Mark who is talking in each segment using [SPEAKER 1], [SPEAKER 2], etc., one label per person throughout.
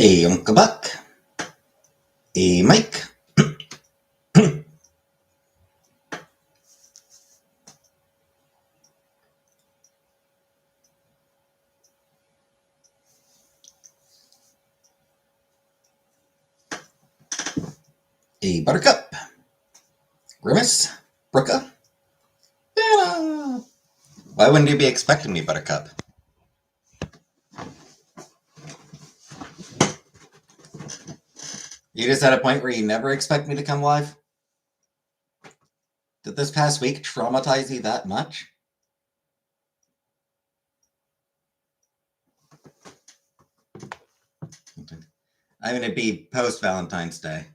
[SPEAKER 1] Hey, Uncle Buck. Hey, Mike. Hey, Buttercup. Grimace. Brooka. Anna. Why wouldn't you be expecting me, Buttercup? You just at a point where you never expect me to come live? Did this past week traumatize you that much? I mean, it'd be post Valentine's Day.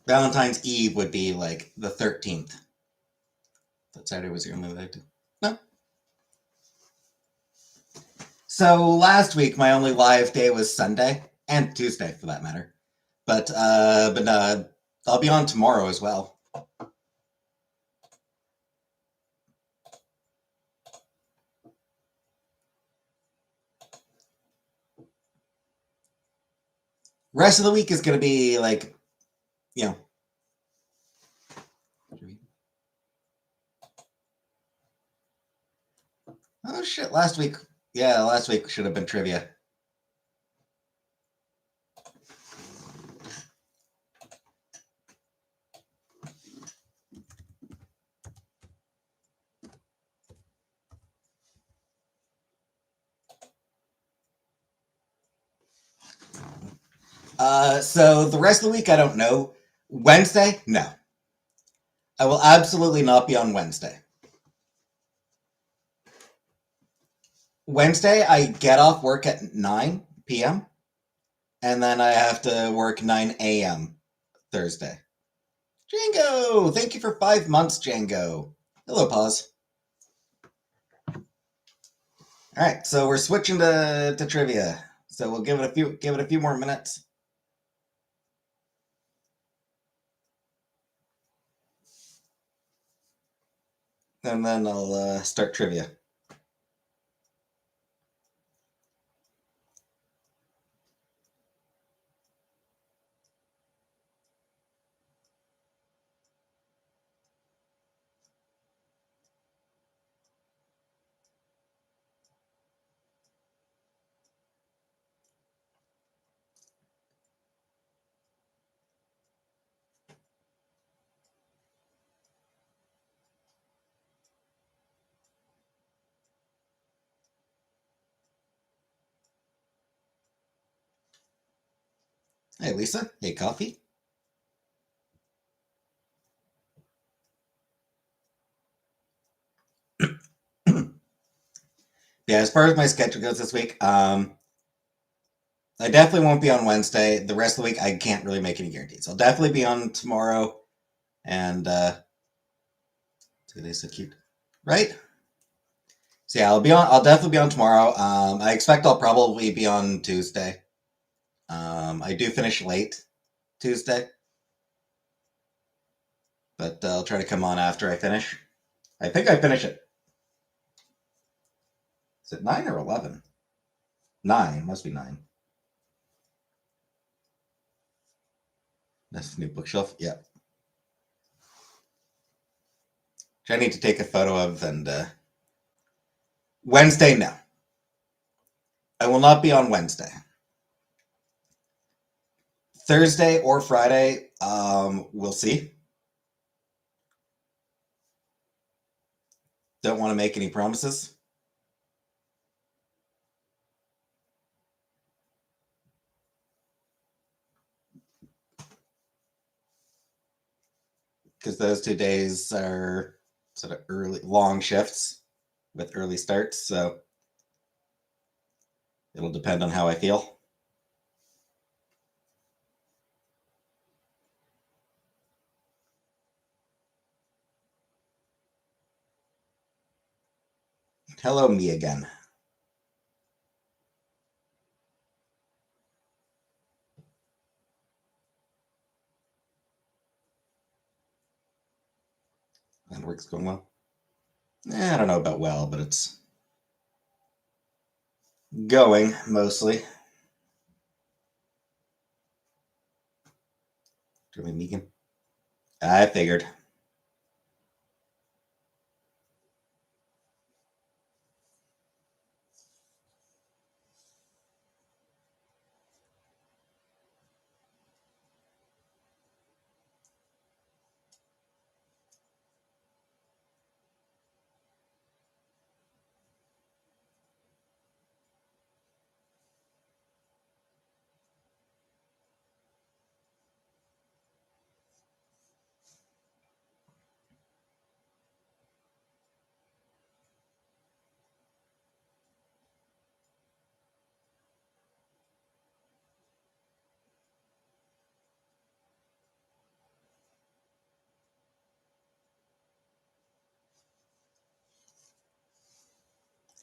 [SPEAKER 1] Valentine's Eve would be like the 13th. That Saturday was your only day to. No. So last week, my only live day was Sunday, and Tuesday for that matter. But I'll be on tomorrow as well. Rest of the week is going to be like, you know. Oh shit! Last week should have been trivia. So the rest of the week, I don't know. Wednesday, no. I will absolutely not be on Wednesday. Wednesday, I get off work at 9 p.m. and then I have to work 9 a.m. Thursday. Django! Thank you for 5 months, Django. Hello, Pause. All right, so we're switching to trivia. So we'll give it a few more minutes. And then I'll start trivia. Hey, Lisa. Hey, Coffee. Yeah, as far as my schedule goes this week, I definitely won't be on Wednesday. The rest of the week, I can't really make any guarantees. I'll definitely be on tomorrow, and today's so cute, right? So yeah, I'll definitely be on tomorrow. I expect I'll probably be on Tuesday. I do finish late Tuesday, but I'll try to come on after I finish. I think I finish it. Is it 9 or 11? 9 must be 9. That's the new bookshelf. Yeah. Which I need to take a photo of. And Wednesday, no. I will not be on Wednesday. Thursday or Friday, we'll see. Don't want to make any promises. Because those 2 days are sort of early, long shifts with early starts. So it'll depend on how I feel. Hello, me again. That work's going well. I don't know about well, but it's Going, mostly. Jeremy Megan. I figured.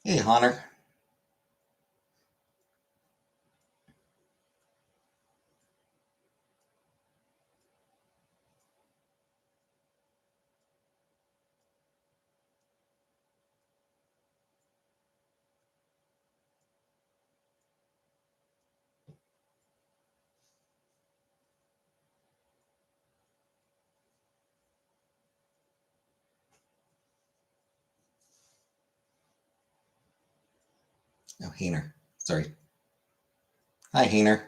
[SPEAKER 1] Hey, Hunter. Oh, Hainer. Sorry. Hi, Hainer.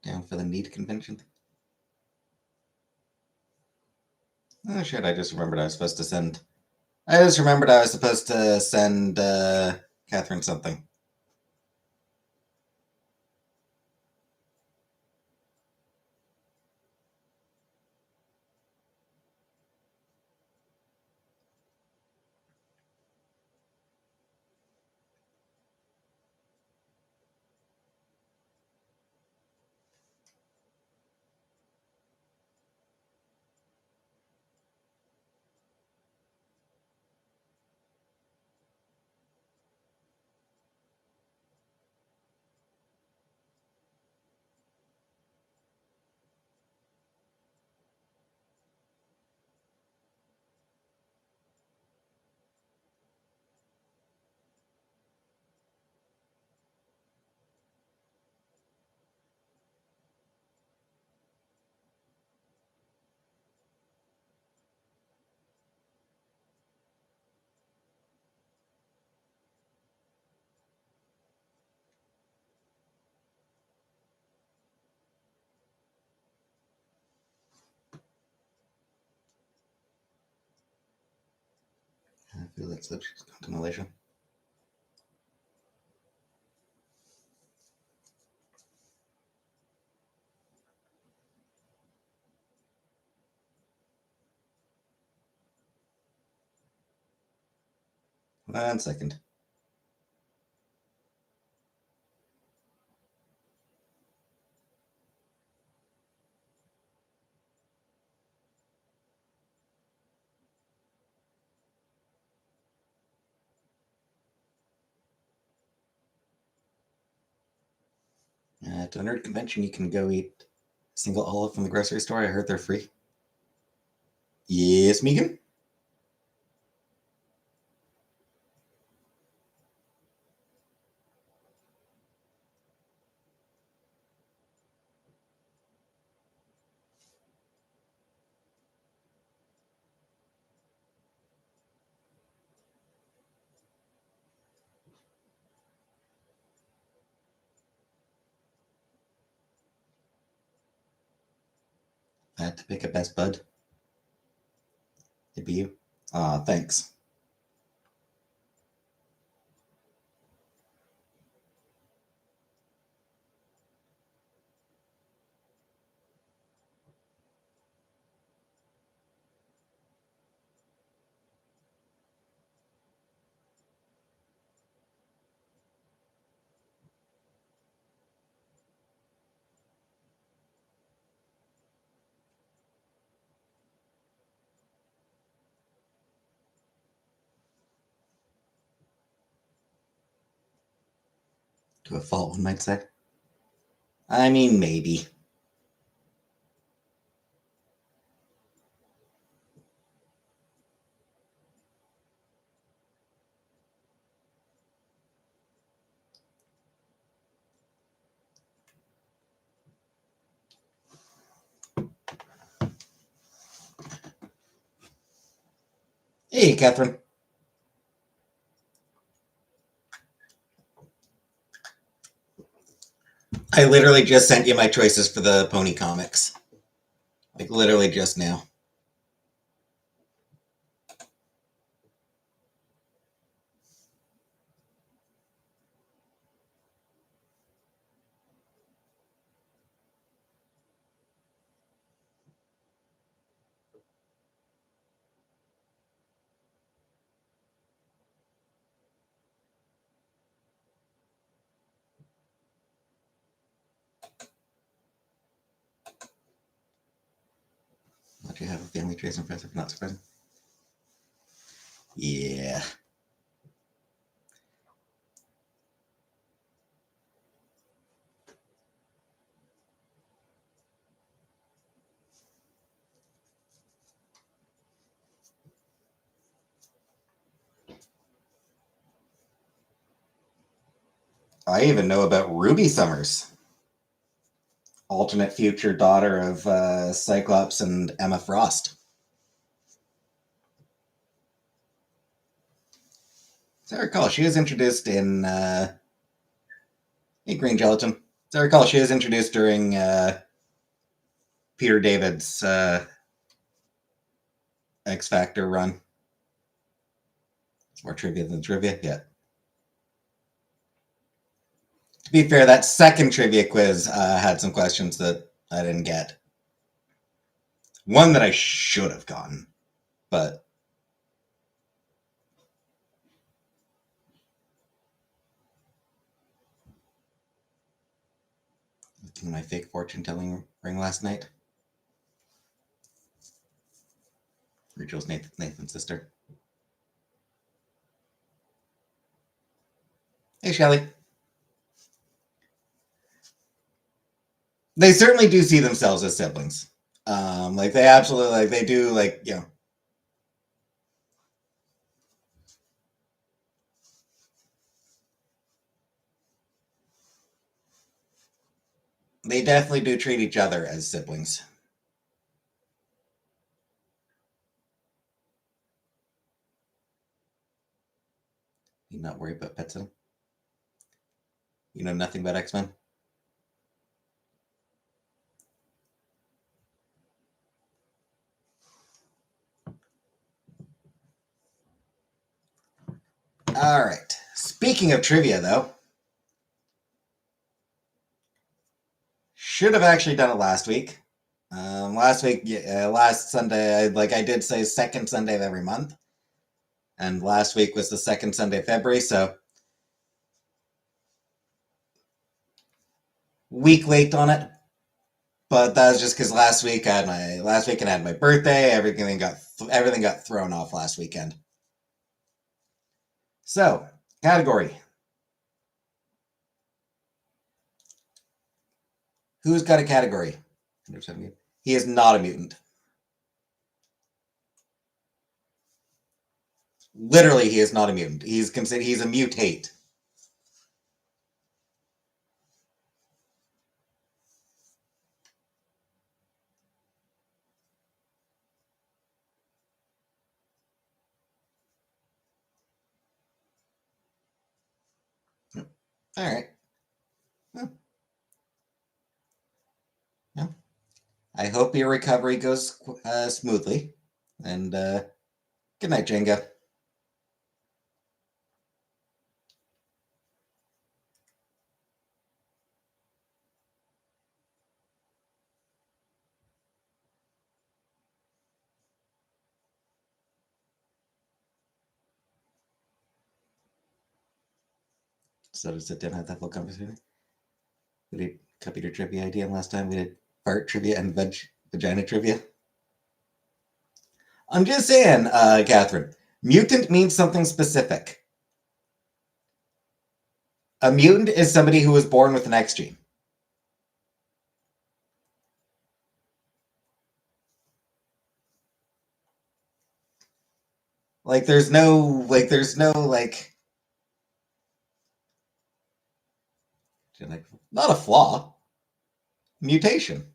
[SPEAKER 1] Down for the Need convention. Oh, shit. I just remembered I was supposed to send. I just remembered I was supposed to send Catherine something. I feel that slip. She's gone to Malaysia. One second. At a nerd convention, you can go eat single olive from the grocery store. I heard they're free. Yes, Megan? I had to pick a best bud. It'd be you. Aw, thanks. To a fault, one might say. I mean, maybe. Hey, Catherine. I literally just sent you my choices for the pony comics. Like, literally just now. Let you have a family trace impressive, not surprising. Yeah. I even know about Ruby Summers, alternate future daughter of Cyclops and Emma Frost. As I recall, she was introduced in hey, Green Gelatin. As I recall, she was introduced during Peter David's X Factor run. It's more trivia than trivia, yeah. To be fair, that second trivia quiz had some questions that I didn't get. One that I should have gotten, but looking at my fake fortune telling ring last night. Rachel's Nathan's sister. Hey, Shelly. They certainly do see themselves as siblings. Like they absolutely like they do like they definitely do treat each other as siblings. You not worry about Petson. You know nothing about X-Men. All right. Speaking of trivia, though, should have actually done it last week. Last week, last Sunday, I did say second Sunday of every month, and last week was the second Sunday of February, so week late on it. But that was just because last weekend I had my birthday. Everything got thrown off last weekend. So category. Who's got a category? He is not a mutant. Literally, he is not a mutant. He's a mutate. All right. Yeah. I hope your recovery goes smoothly. And good night, Jenga. So does it didn't have that full conversation? We did computer trivia idea last time. We did fart trivia and vagina trivia. I'm just saying, Catherine. Mutant means something specific. A mutant is somebody who was born with an X gene. There's no not a flaw, mutation.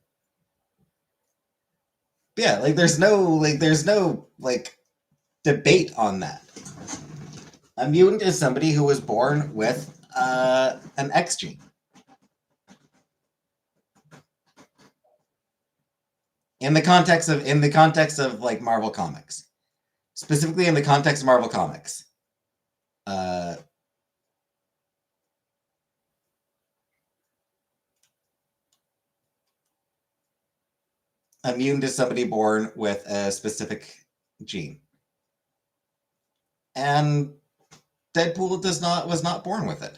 [SPEAKER 1] Yeah, there's no debate on that. A mutant is somebody who was born with an X gene. In the context of Marvel Comics, specifically in the context of Marvel Comics, a mutant is somebody born with a specific gene, and Deadpool was not born with it.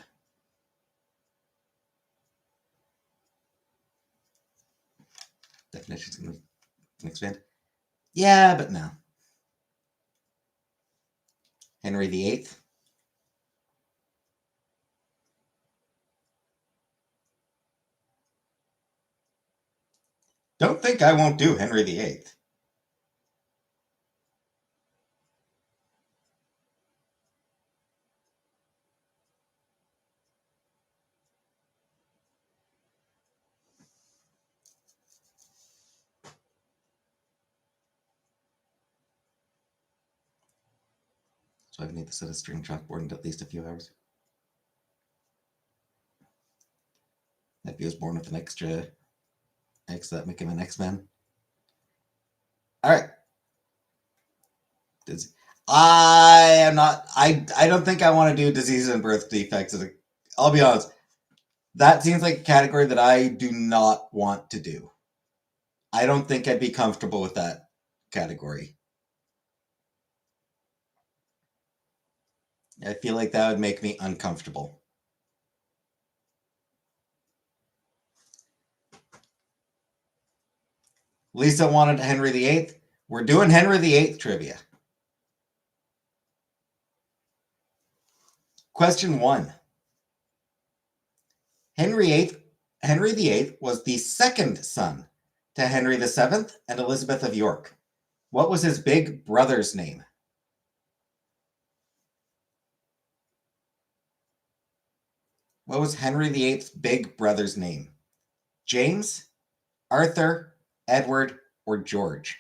[SPEAKER 1] Definitions can expand. Yeah, but no. Henry VIII. Don't think I won't do Henry VIII. So I need to set a string chalkboard in at least a few hours. If he was born with an extra X, that make him an X-Man. All right. I am not. I don't think I want to do diseases and birth defects. I'll be honest. That seems like a category that I do not want to do. I don't think I'd be comfortable with that category. I feel like that would make me uncomfortable. Lisa wanted Henry VIII. We're doing Henry VIII trivia. Question 1. Henry VIII was the second son to Henry VII and Elizabeth of York. What was his big brother's name? What was Henry VIII's big brother's name? James, Arthur, Edward, or George?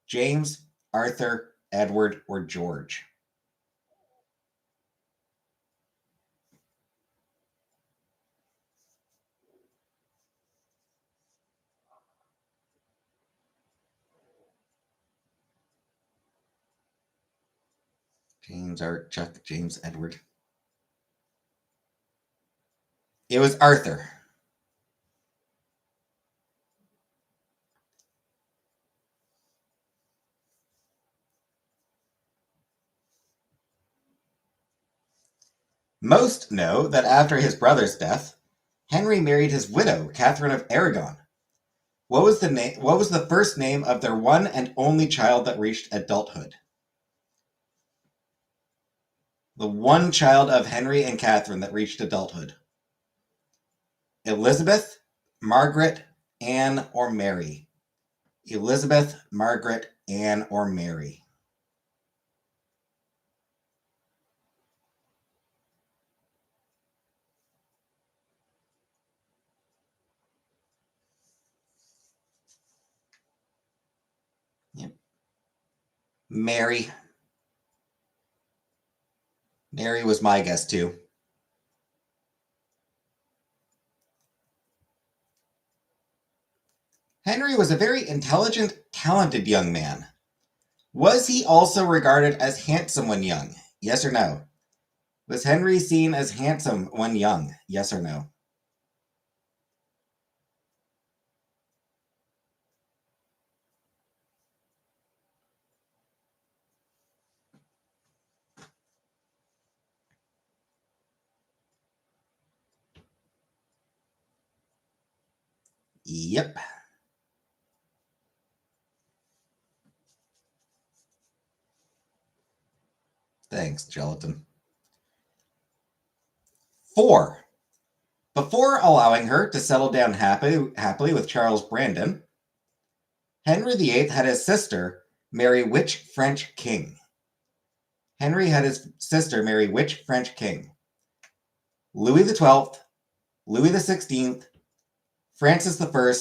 [SPEAKER 1] James, Arthur, Edward, or George? James, Art, Chuck, James, Edward. It was Arthur. Most know that after his brother's death, Henry married his widow, Catherine of Aragon. What was the first name of their one and only child that reached adulthood? The one child of Henry and Catherine that reached adulthood. Elizabeth, Margaret, Anne, or Mary? Elizabeth, Margaret, Anne, or Mary? Yep. Mary. Mary was my guess too. Henry was a very intelligent, talented young man. Was he also regarded as handsome when young? Yes or no? Was Henry seen as handsome when young? Yes or no? Yep. Thanks, Gelatin. 4. Before allowing her to settle down happily with Charles Brandon, Henry VIII had his sister marry which French king? Henry had his sister marry which French king? Louis XII, Louis XVI, Francis I,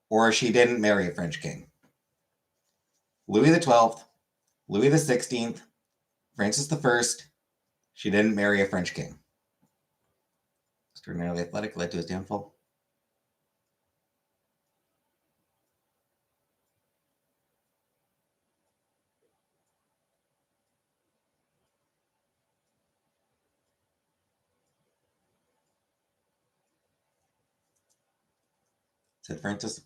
[SPEAKER 1] or she didn't marry a French king? Louis XII, Louis XVI, Francis I, she didn't marry a French king. Extraordinarily athletic led to his downfall. Said Francis.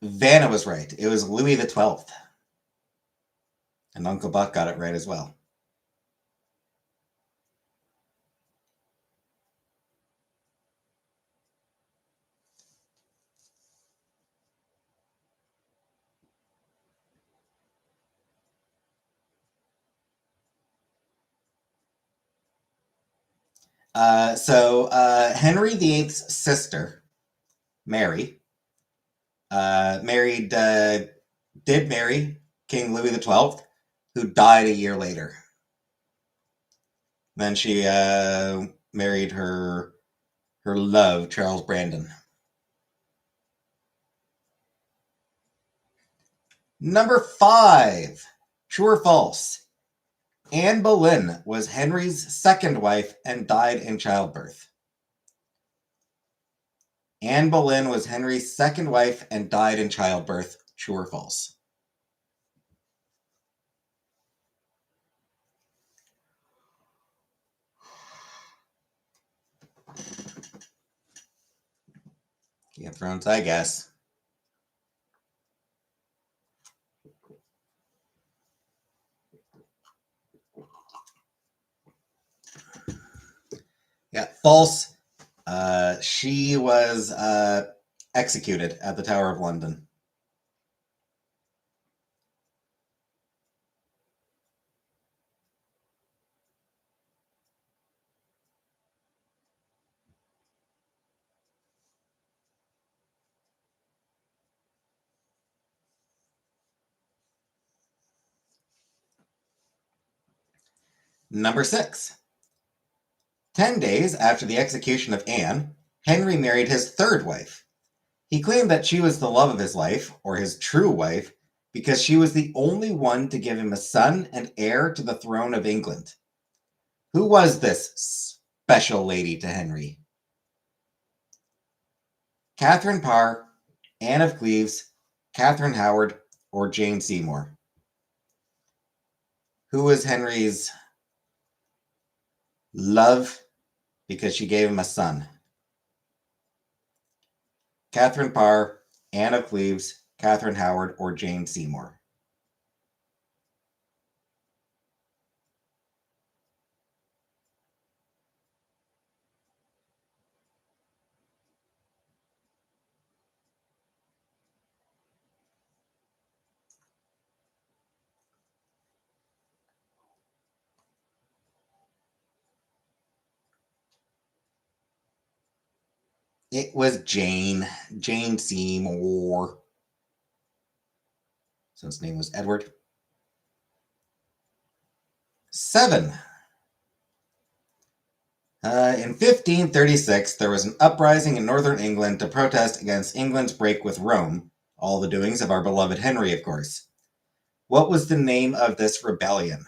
[SPEAKER 1] Vanna was right. It was Louis XII. And Uncle Buck got it right as well. Henry VIII's sister, Mary, did marry King Louis XII, who died a year later. Then she married her love, Charles Brandon. Number 5. True or false? Anne Boleyn was Henry's second wife and died in childbirth. Anne Boleyn was Henry's second wife and died in childbirth. True or false? Game of Thrones, I guess. Yeah, false. She was executed at the Tower of London. Number 6. 10 days after the execution of Anne, Henry married his third wife. He claimed that she was the love of his life, or his true wife, because she was the only one to give him a son and heir to the throne of England. Who was this special lady to Henry? Catherine Parr, Anne of Cleves, Catherine Howard, or Jane Seymour? Who was Henry's love because she gave him a son? Catherine Parr, Anne of Cleves, Catherine Howard, or Jane Seymour? It was Jane Seymour. So his name was Edward. 7. In 1536, there was an uprising in northern England to protest against England's break with Rome, all the doings of our beloved Henry, of course. What was the name of this rebellion?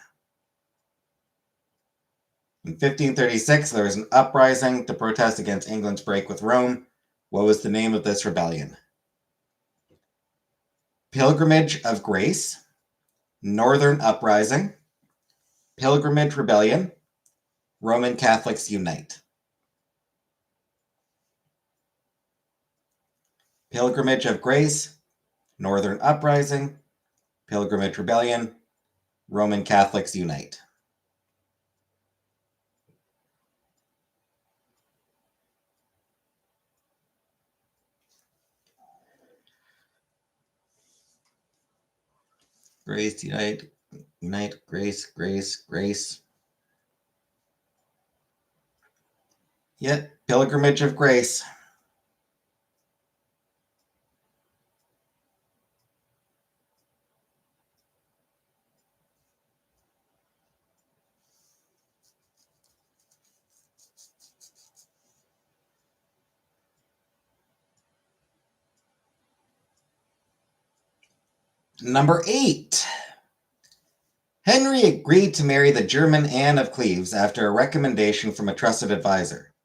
[SPEAKER 1] In 1536, there was an uprising to protest against England's break with Rome. What was the name of this rebellion? Pilgrimage of Grace, Northern Uprising, Pilgrimage Rebellion, Roman Catholics Unite. Pilgrimage of Grace, Northern Uprising, Pilgrimage Rebellion, Roman Catholics Unite. Grace, unite, unite, grace, grace, grace. Yep, Pilgrimage of Grace. Number 8. Henry agreed to marry the German Anne of Cleves after a recommendation from a trusted advisor.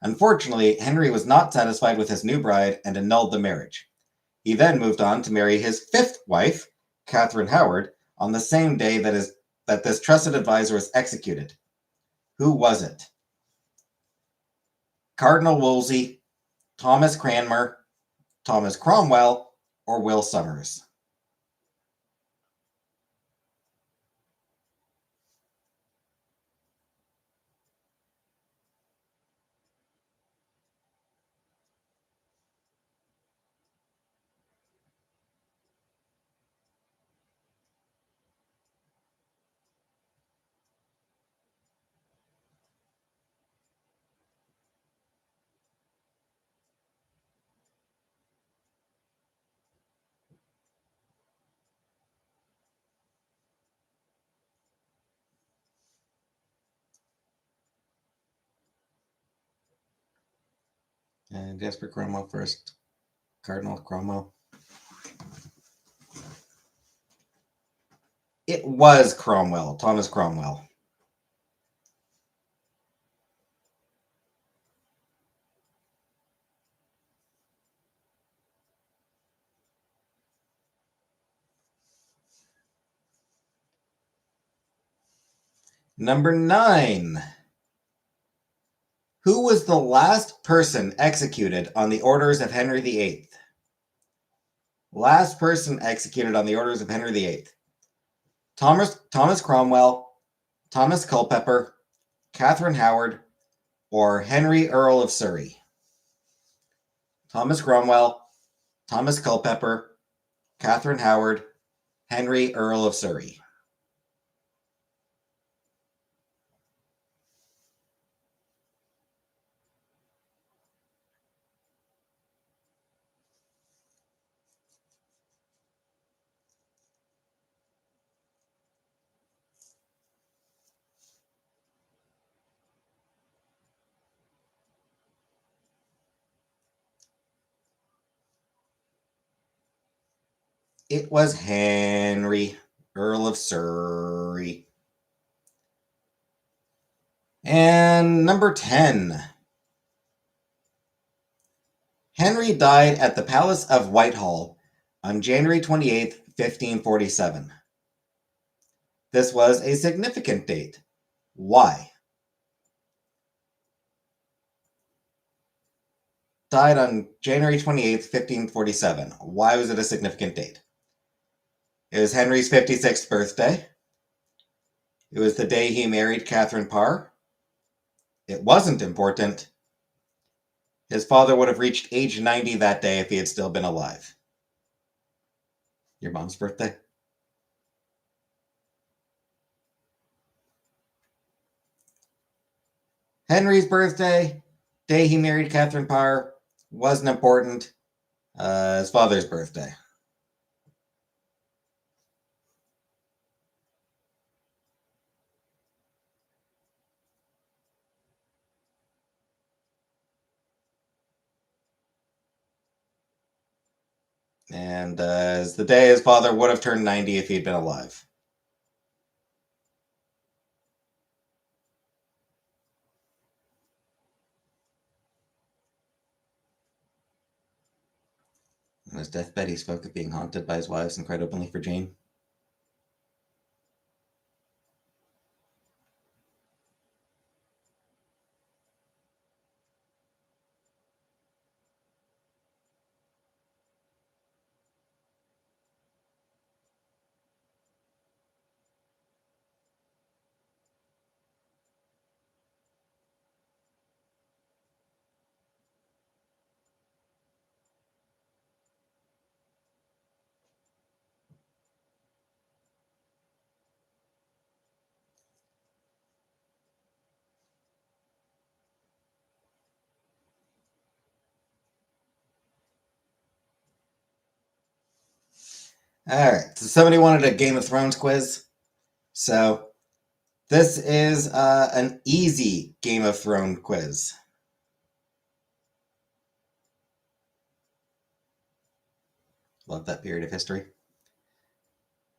[SPEAKER 1] Unfortunately, Henry was not satisfied with his new bride and annulled the marriage. He then moved on to marry his 5th wife, Catherine Howard, on the same day that this trusted advisor was executed. Who was it? Cardinal Wolsey, Thomas Cranmer, Thomas Cromwell, or Will Somers? Jasper Cromwell first. Cardinal Cromwell. It was Cromwell, Thomas Cromwell. Number 9. Who was the last person executed on the orders of Henry VIII? Last person executed on the orders of Henry VIII. Thomas Cromwell, Thomas Culpeper, Catherine Howard, or Henry Earl of Surrey? Thomas Cromwell, Thomas Culpeper, Catherine Howard, Henry Earl of Surrey. It was Henry, Earl of Surrey. And number 10. Henry died at the Palace of Whitehall on January 28th, 1547. This was a significant date. Why? Died on January 28th, 1547. Why was it a significant date? It was Henry's 56th birthday. It was the day he married Catherine Parr. It wasn't important. His father would have reached age 90 that day if he had still been alive. Your mom's birthday? Henry's birthday, day he married Catherine Parr, wasn't important. His father's birthday. And it's the day his father would have turned 90 if he'd been alive. On his deathbed, he spoke of being haunted by his wives and cried openly for Jane. All right, so somebody wanted a Game of Thrones quiz. So this is an easy Game of Thrones quiz. Love that period of history.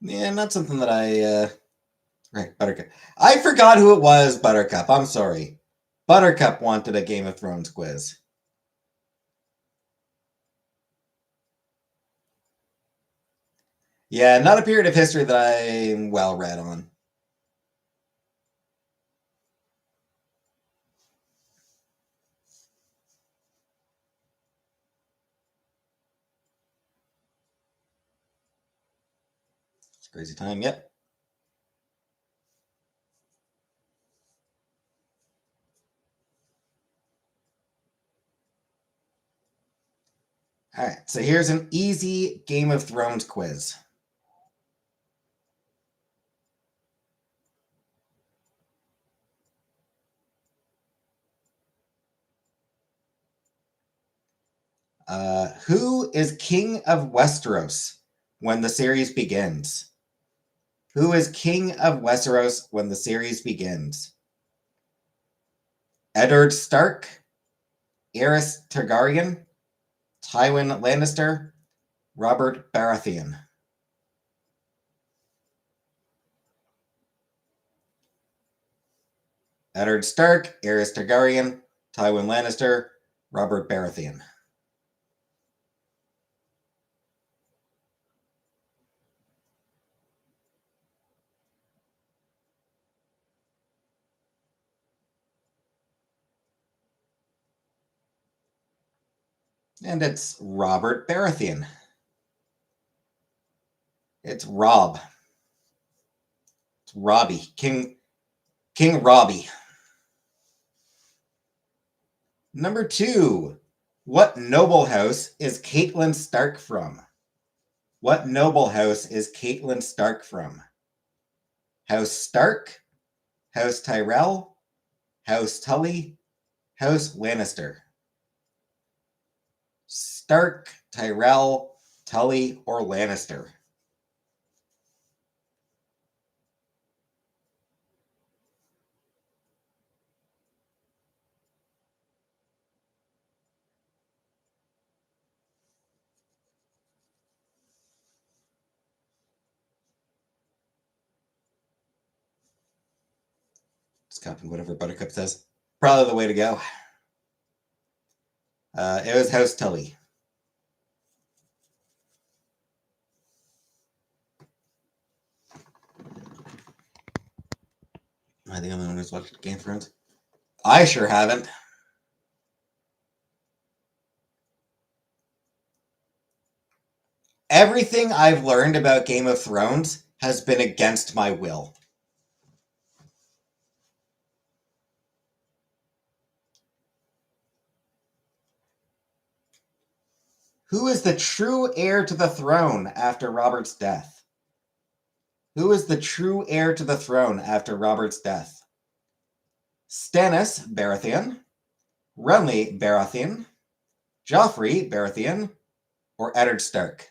[SPEAKER 1] Yeah, not something that I... Right, Buttercup. I forgot who it was, Buttercup. I'm sorry. Buttercup wanted a Game of Thrones quiz. Yeah, not a period of history that I'm well read on. It's a crazy time, yep. All right, so here's an easy Game of Thrones quiz. Who is King of Westeros when the series begins? Who is King of Westeros when the series begins? Eddard Stark, Aerys Targaryen, Tywin Lannister, Robert Baratheon. Eddard Stark, Aerys Targaryen, Tywin Lannister, Robert Baratheon. And it's Robert Baratheon. It's Robb. It's Robbie. King Robbie. Number 2. What noble house is Catelyn Stark from? What noble house is Catelyn Stark from? House Stark, House Tyrell, House Tully, House Lannister. Stark, Tyrell, Tully, or Lannister? Just copying whatever Buttercup says. Probably the way to go. It was House Tully. Am I the only one who's watched Game of Thrones? I sure haven't. Everything I've learned about Game of Thrones has been against my will. Who is the true heir to the throne after Robert's death? Who is the true heir to the throne after Robert's death? Stannis Baratheon, Renly Baratheon, Joffrey Baratheon, or Eddard Stark?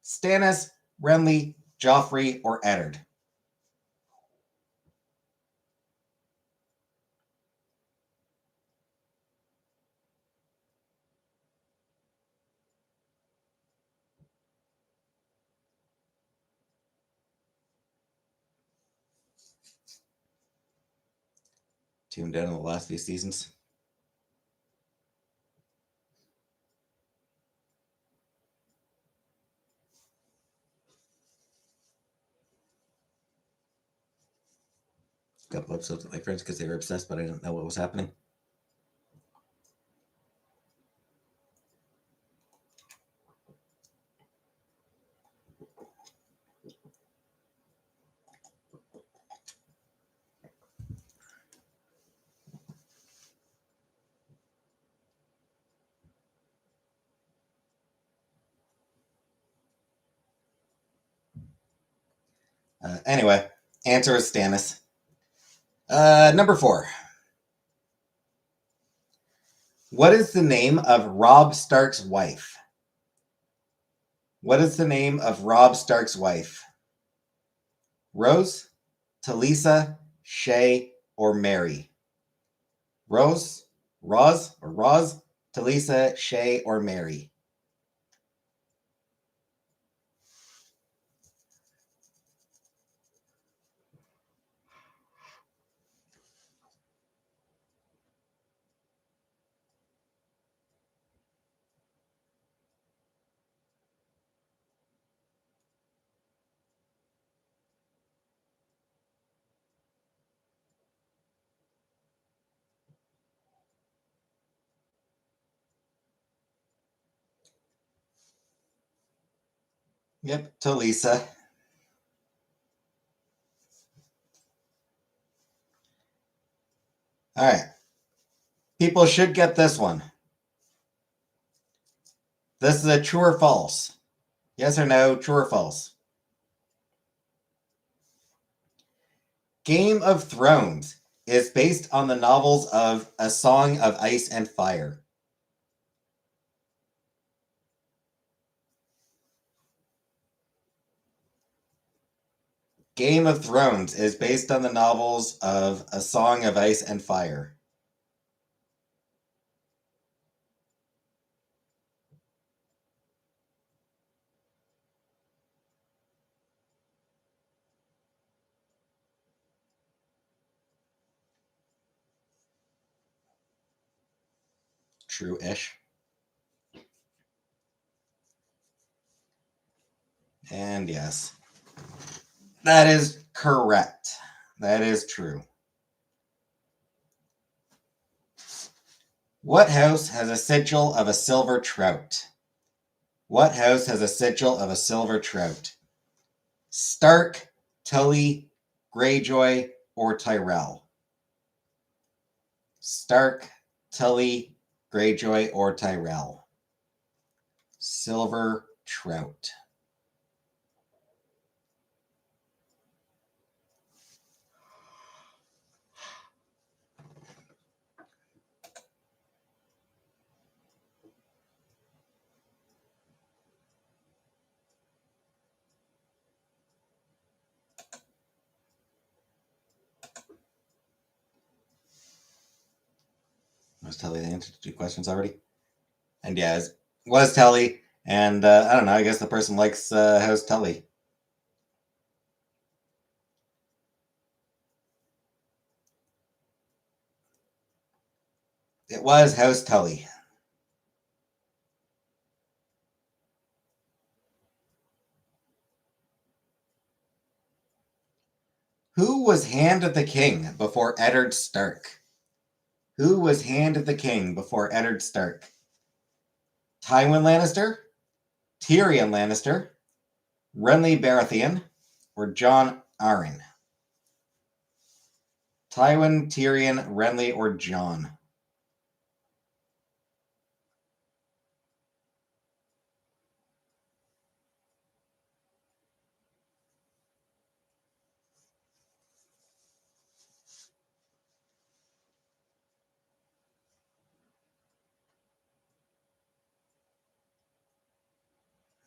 [SPEAKER 1] Stannis, Renly, Joffrey, or Eddard? Tuned in on the last few seasons. couple episodes with my friends because they were obsessed, but I didn't know what was happening. Anyway, answer is Stannis. Number 4. What is the name of Robb Stark's wife? What is the name of Robb Stark's wife? Rose, Talisa, Shay, or Mary? Rose, Roz, Talisa, Shay, or Mary? Yep, Talisa. All right. People should get this one. This is a true or false. Yes or no, true or false? Game of Thrones is based on the novels of A Song of Ice and Fire. Game of Thrones is based on the novels of A Song of Ice and Fire. True-ish. And yes, that is correct. That is true. What house has a sigil of a silver trout? What house has a sigil of a silver trout? Stark, Tully, Greyjoy, or Tyrell? Stark, Tully, Greyjoy, or Tyrell? Silver trout. Was Tully the answer to 2 questions already? And yeah, it was Tully. And I don't know, I guess the person likes House Tully. It was House Tully. Who was Hand of the King before Eddard Stark? Who was Hand of the King before Eddard Stark? Tywin Lannister, Tyrion Lannister, Renly Baratheon, or Jon Arryn? Tywin, Tyrion, Renly, or Jon?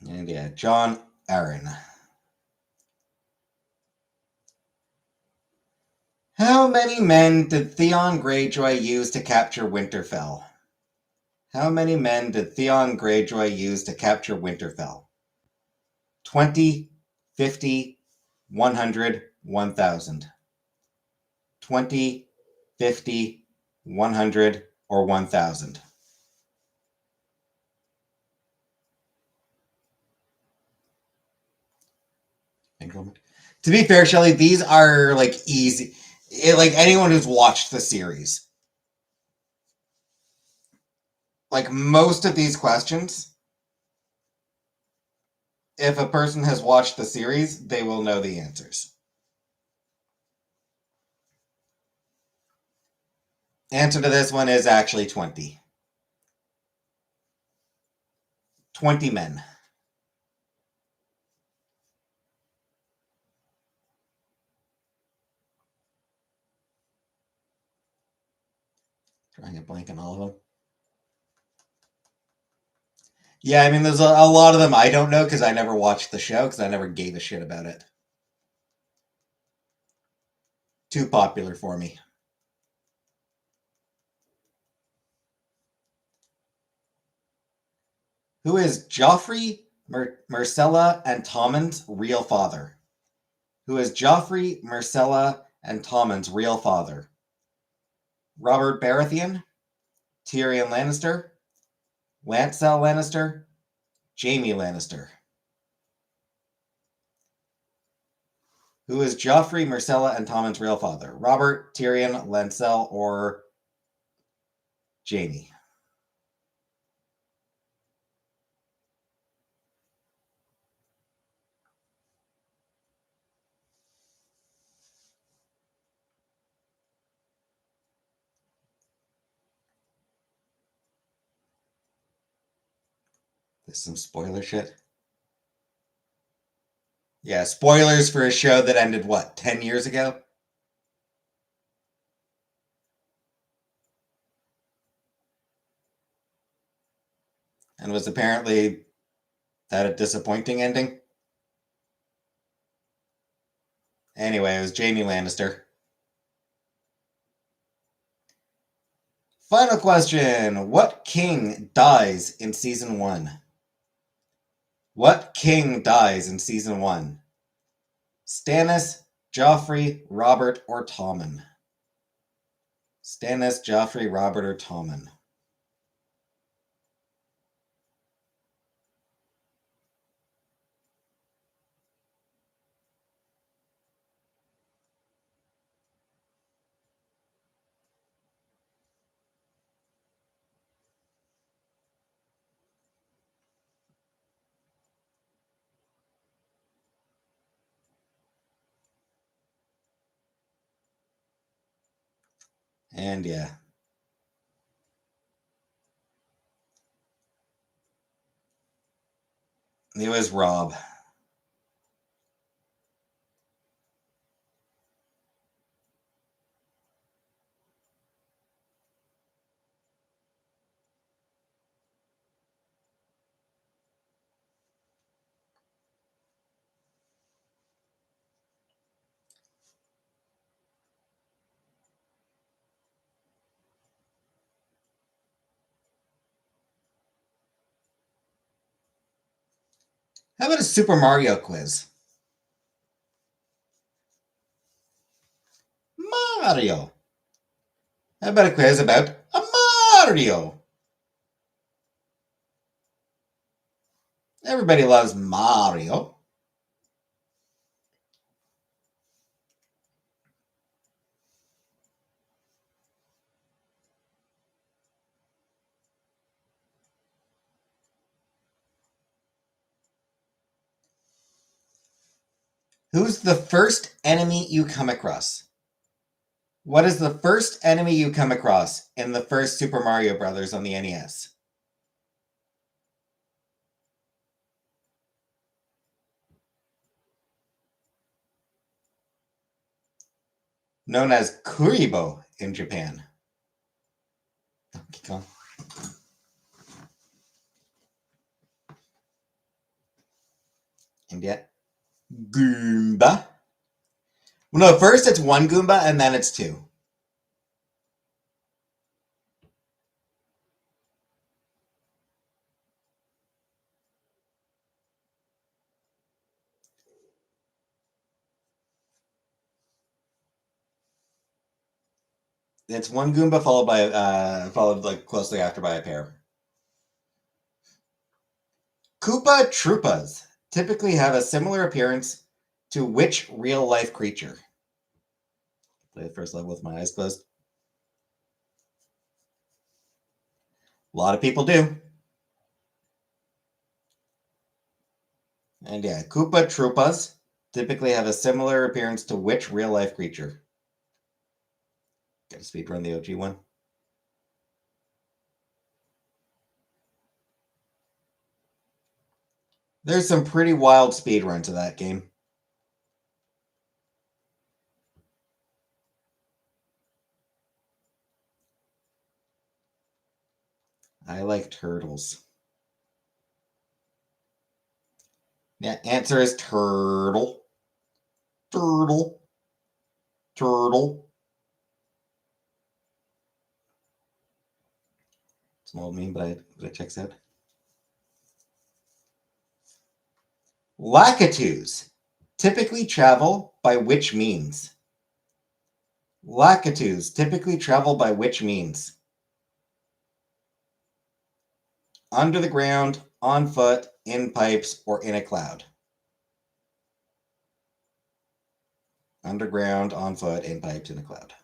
[SPEAKER 1] And yeah, Jon Arryn. How many men did Theon Greyjoy use to capture Winterfell? How many men did Theon Greyjoy use to capture Winterfell? 20, 50, 100, 1,000. 20, 50, 100, or 1,000. To be fair, Shelley, these are like easy. like anyone who's watched the series. Like most of these questions, if a person has watched the series, they will know the answers. Answer to this one is actually 20. 20 men. Trying to blank on all of them. Yeah, I mean, there's a lot of them I don't know because I never watched the show because I never gave a shit about it. Too popular for me. Who is Joffrey, Myrcella, and Tommen's real father? Who is Joffrey, Myrcella, and Tommen's real father? Robert Baratheon, Tyrion Lannister, Lancel Lannister, Jaime Lannister. Who is Joffrey, Myrcella, and Tommen's real father? Robert, Tyrion, Lancel, or Jaime? This is some spoiler shit. Yeah, spoilers for a show that ended, what, 10 years ago? And was apparently that a disappointing ending? Anyway, it was Jaime Lannister. Final question. What king dies in season 1? What king dies in season 1? Stannis, Joffrey, Robert, or Tommen? Stannis, Joffrey, Robert, or Tommen? And yeah. It was Robb. How about a Super Mario quiz? Mario. How about a quiz about a Mario? Everybody loves Mario. Who's the first enemy you come across? What is the first enemy you come across in the first Super Mario Brothers on the NES? Known as Kuribo in Japan. Donkey Kong. And yet, Goomba. Well, no, first it's one Goomba and then it's two. It's one Goomba followed like closely after by a pair. Koopa Troopas typically have a similar appearance to which real-life creature? Play the first level with my eyes closed. A lot of people do. And yeah, Koopa Troopas typically have a similar appearance to which real-life creature? Gotta speedrun the OG one. There's some pretty wild speedruns of that game. I like turtles. Yeah, answer is turtle. Turtle. Turtle. Small meme, but it checks out. Lakitus typically travel by which means? Lakitus typically travel by which means? Under the ground, on foot, in pipes, or in a cloud? Underground, on foot, in pipes, in a cloud.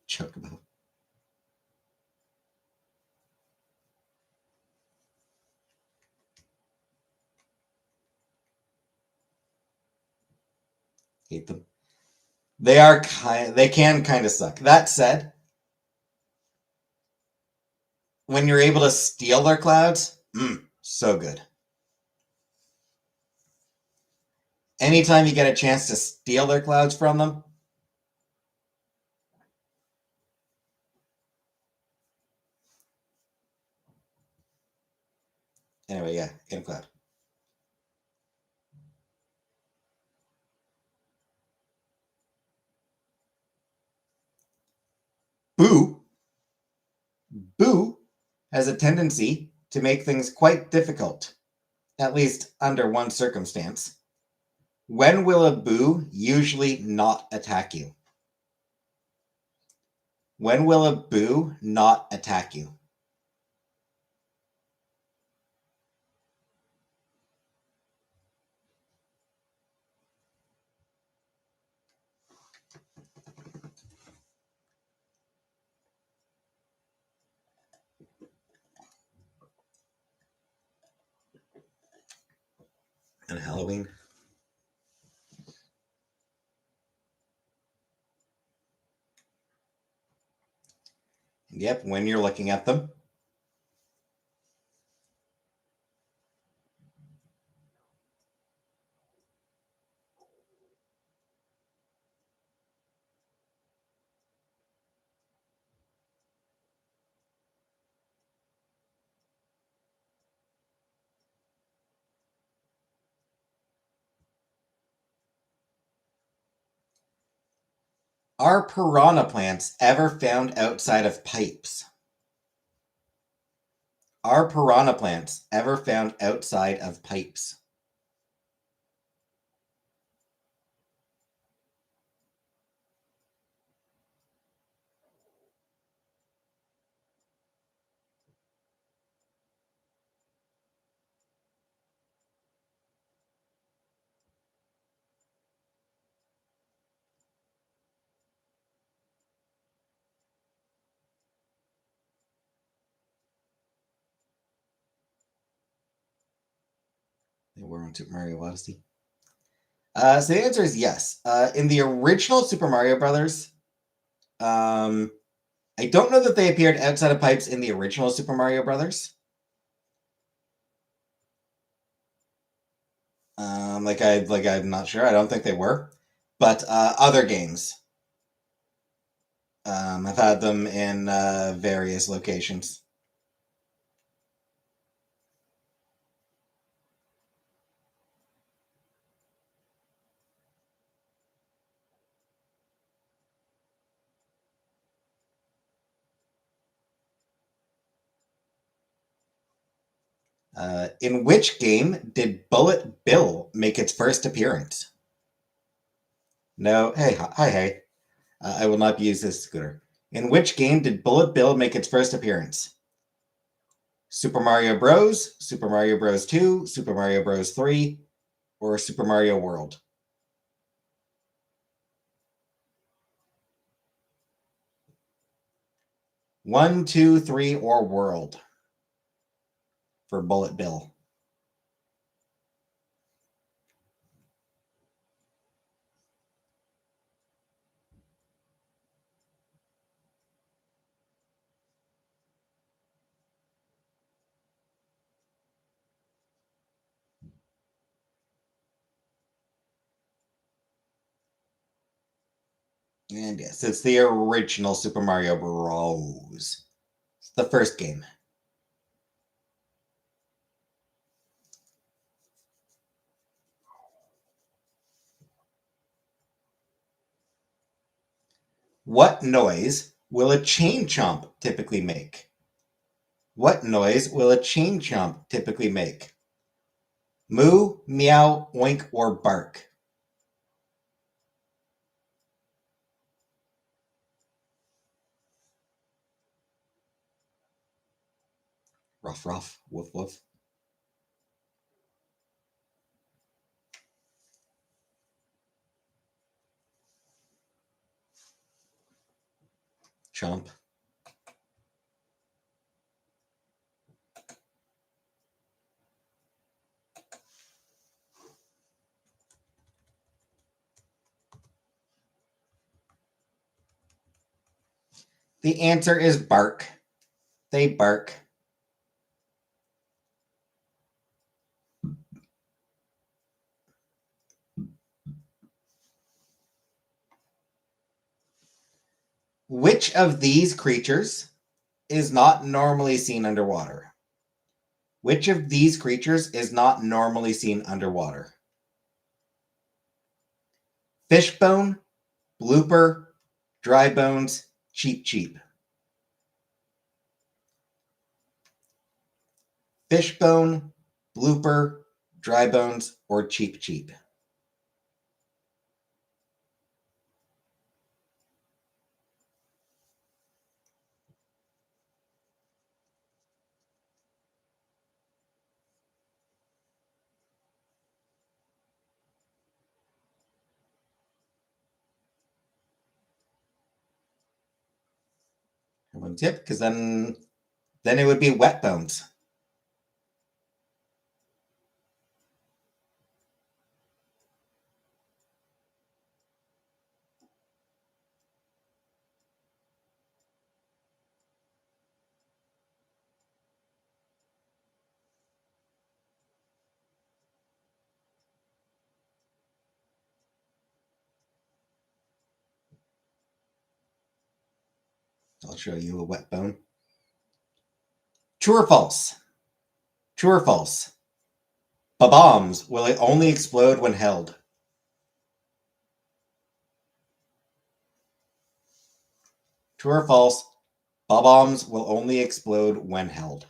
[SPEAKER 1] Chocobo. Hate them. They can kind of suck. That said, when you're able to steal their clouds, so good. Anytime you get a chance to steal their clouds from them, anyway, yeah, in a cloud. Boo has a tendency to make things quite difficult, at least under one circumstance. When will a boo usually not attack you? When will a boo not attack you? On Halloween? Yep, when you're looking at them. Are piranha plants ever found outside of pipes? Are piranha plants ever found outside of pipes? They were on Super Mario Odyssey. So the answer is yes. In the original Super Mario Brothers, I don't know that they appeared outside of pipes in the original Super Mario Brothers. I'm not sure. I don't think they were, but other games, I've had them in various locations. In which game did Bullet Bill make its first appearance? No. Hey, hi, hey. I will not use this scooter. In which game did Bullet Bill make its first appearance? Super Mario Bros., Super Mario Bros. 2, Super Mario Bros. 3, or Super Mario World? 1, 2, 3, or world for Bullet Bill. And yes, it's the original Super Mario Bros. It's the first game. What noise will a chain chomp typically make? What noise will a chain chomp typically make? Moo, meow, oink, or bark? Ruff, ruff, woof, woof. Chomp. The answer is bark. They bark. Which of these creatures is not normally seen underwater? Which of these creatures is not normally seen underwater? Fishbone, blooper, dry bones, cheap cheap. Fishbone, blooper, dry bones, or cheap cheap. One tip, because then it would be wet bones. I'll show you a wet bone. True or false? True or false? Bombs will only explode when held. True or false? Bombs will only explode when held.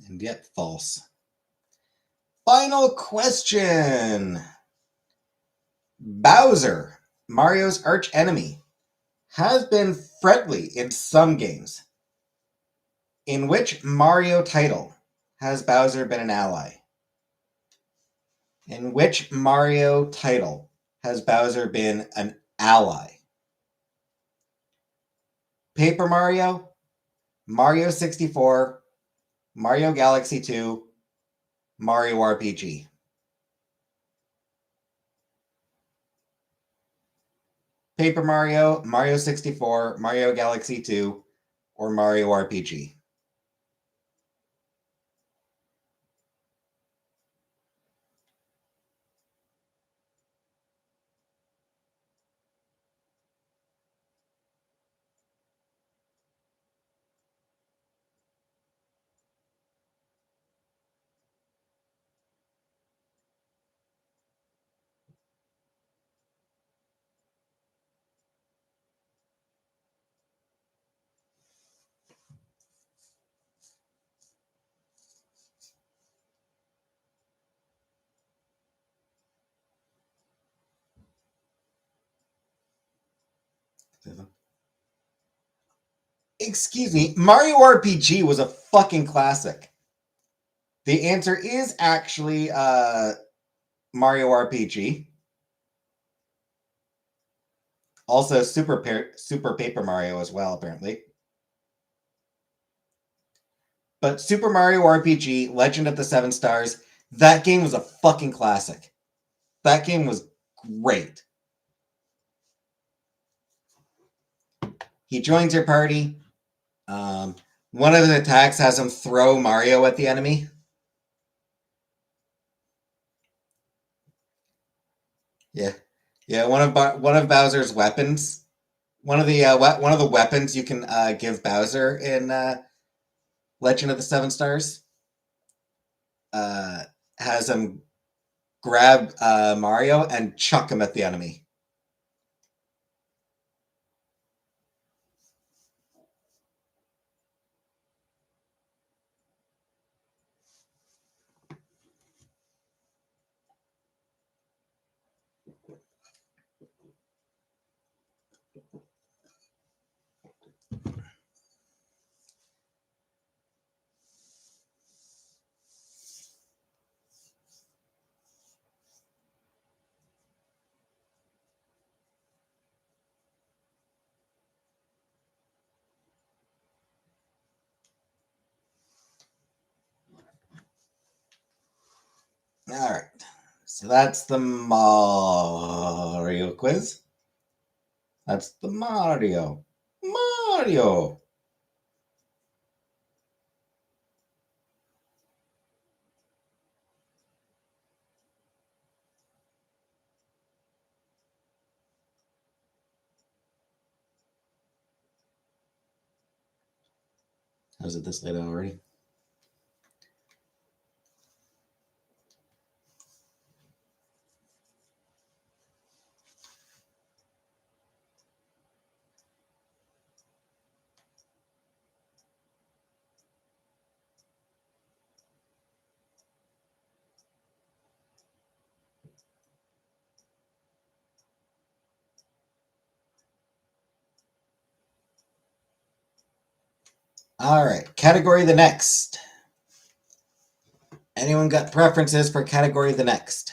[SPEAKER 1] And yet, false. Final question. Bowser, Mario's arch enemy, has been friendly in some games. In which Mario title has Bowser been an ally? In which Mario title has Bowser been an ally? Paper Mario, Mario 64, Mario Galaxy 2, Mario RPG. Paper Mario, Mario 64, Mario Galaxy 2, or Mario RPG. Excuse me, Mario RPG was a fucking classic. The answer is actually Mario RPG. Also, Super Paper Mario as well, apparently. But Super Mario RPG, Legend of the Seven Stars, that game was a fucking classic. That game was great. He joins your party. One of the attacks has him throw Mario at the enemy. Yeah, yeah. One of Bowser's weapons. One of the weapons you can give Bowser in Legend of the Seven Stars uh, has him grab Mario and chuck him at the enemy. All right. So that's the Mario quiz. That's the Mario. Mario. How's it this late already? All right. Category the next. Anyone got preferences for category the next?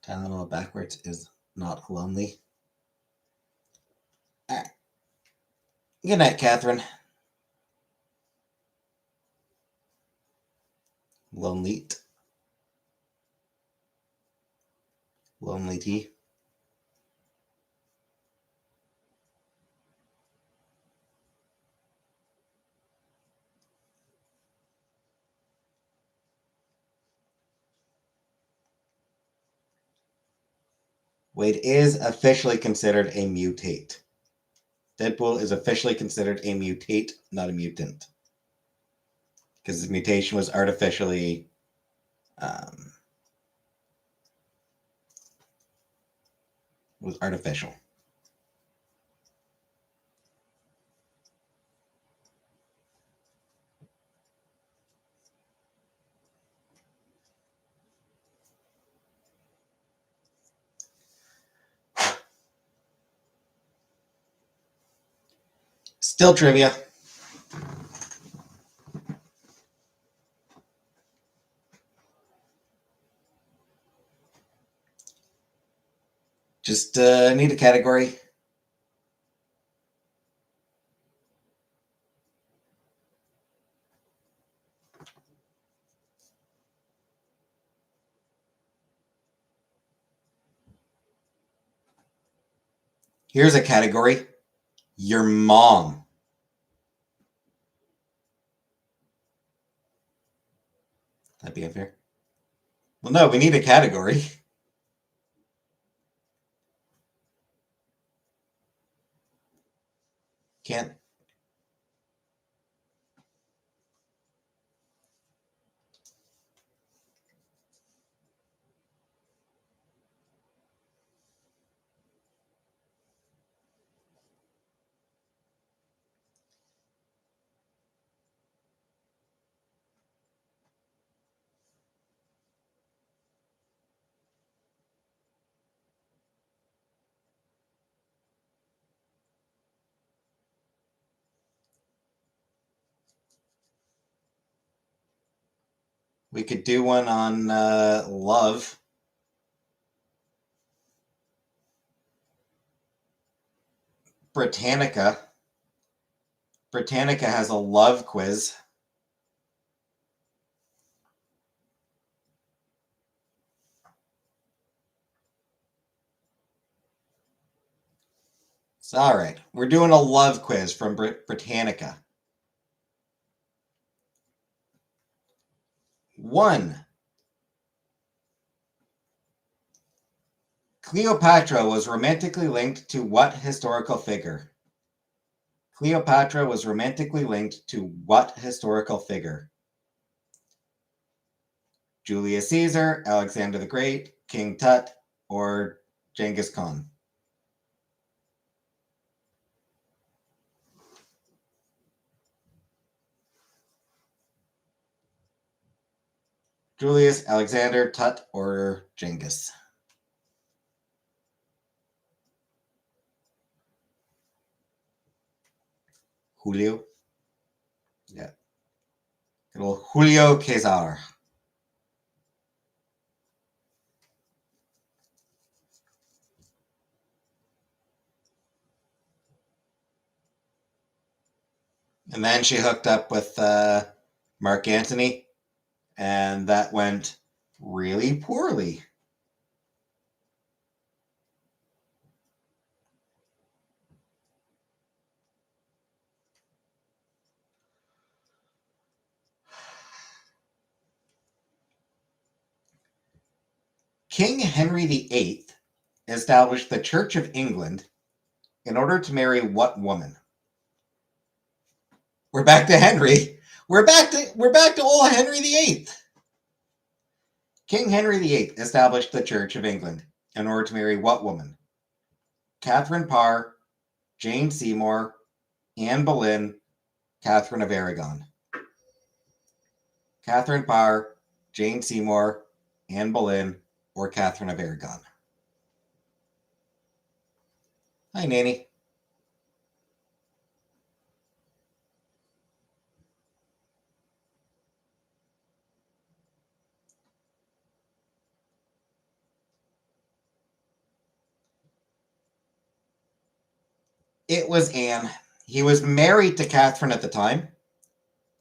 [SPEAKER 1] Tylenol backwards is not lonely. All right. Good night, Catherine. Lonely. Lonely tea. Wade is officially considered a mutate. Deadpool is officially considered a mutate, not a mutant. Because his mutation was artificially was artificial. Still trivia. Just need a category. Here's a category. Your mom. That'd be unfair. Well, no, we need a category. Can't. We could do one on love. Britannica. Britannica has a love quiz. So, all right, we're doing a love quiz from Britannica. 1. Cleopatra was romantically linked to what historical figure? Cleopatra was romantically linked to what historical figure? Julius Caesar, Alexander the Great, King Tut, or Genghis Khan? Julius, Alexander, Tut, or Genghis? Julio? Yeah. Good old Julio Caesar. And then she hooked up with Mark Antony, and that went really poorly. King Henry VIII established the Church of England in order to marry what woman? We're back to Henry. We're back to old Henry VIII. King Henry VIII established the Church of England in order to marry what woman? Catherine Parr, Jane Seymour, Anne Boleyn, Catherine of Aragon. Catherine Parr, Jane Seymour, Anne Boleyn, or Catherine of Aragon. Hi, Nanny. It was Anne. He was married to Catherine at the time.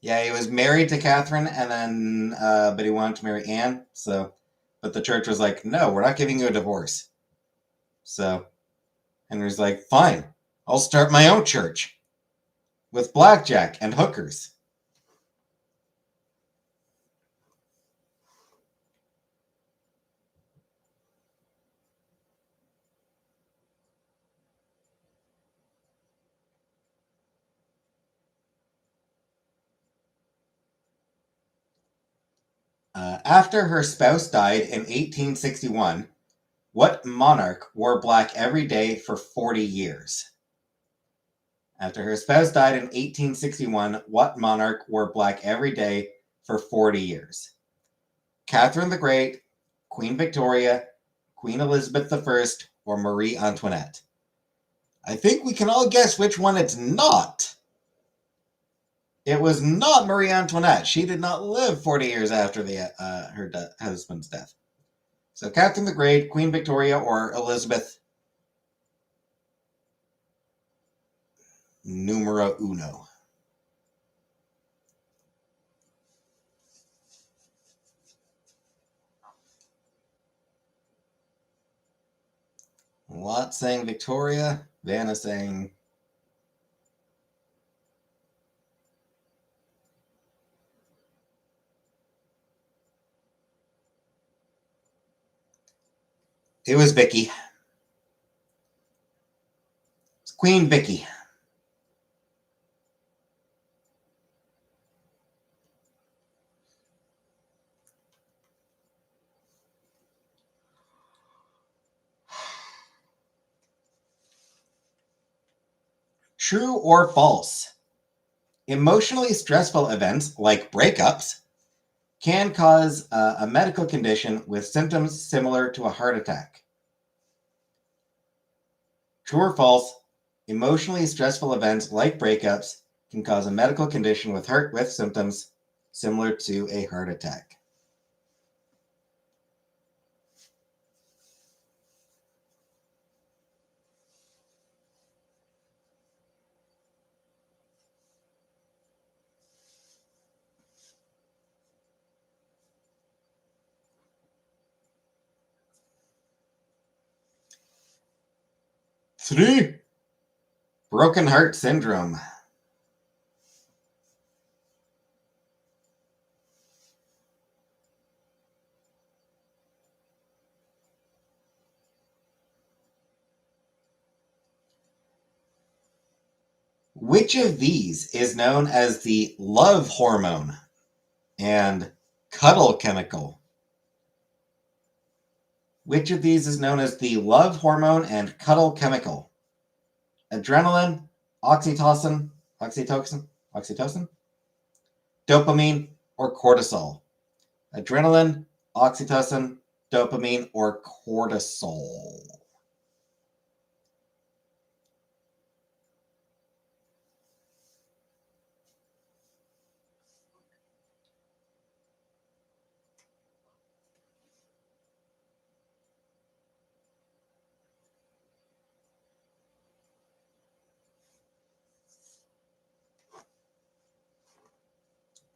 [SPEAKER 1] Yeah, he was married to Catherine, and then, but he wanted to marry Anne. So, but the church was like, "No, we're not giving you a divorce." So Henry's like, "Fine, I'll start my own church with blackjack and hookers." After her spouse died in 1861, what monarch wore black every day for 40 years? After her spouse died in 1861, what monarch wore black every day for 40 years? Catherine the Great, Queen Victoria, Queen Elizabeth I, or Marie Antoinette? I think we can all guess which one it's not. It was not Marie Antoinette. She did not live 40 years after her husband's death. So Catherine the Great, Queen Victoria, or Elizabeth numero uno. A lot saying Victoria. Vanna saying, it was Vicky. It's Queen Vicky. True or false? Emotionally stressful events like breakups can cause a medical condition with symptoms similar to a heart attack. True or false? Emotionally stressful events like breakups can cause a medical condition with symptoms similar to a heart attack. Three. Broken heart syndrome. Which of these is known as the love hormone and cuddle chemical? Which of these is known as the love hormone and cuddle chemical? Adrenaline, oxytocin, dopamine, or cortisol? Adrenaline, oxytocin, dopamine, or cortisol?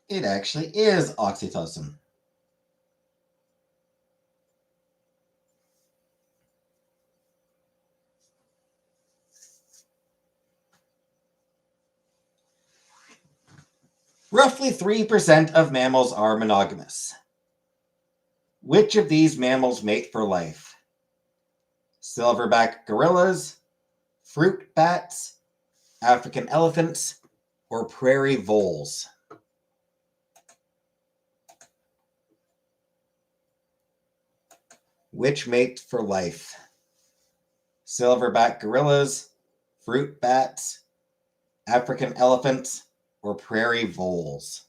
[SPEAKER 1] It actually is oxytocin. Roughly 3% of mammals are monogamous. Which of these mammals mate for life? Silverback gorillas, fruit bats, African elephants, or prairie voles? Which mate for life? Silverback gorillas, fruit bats, African elephants, or prairie voles?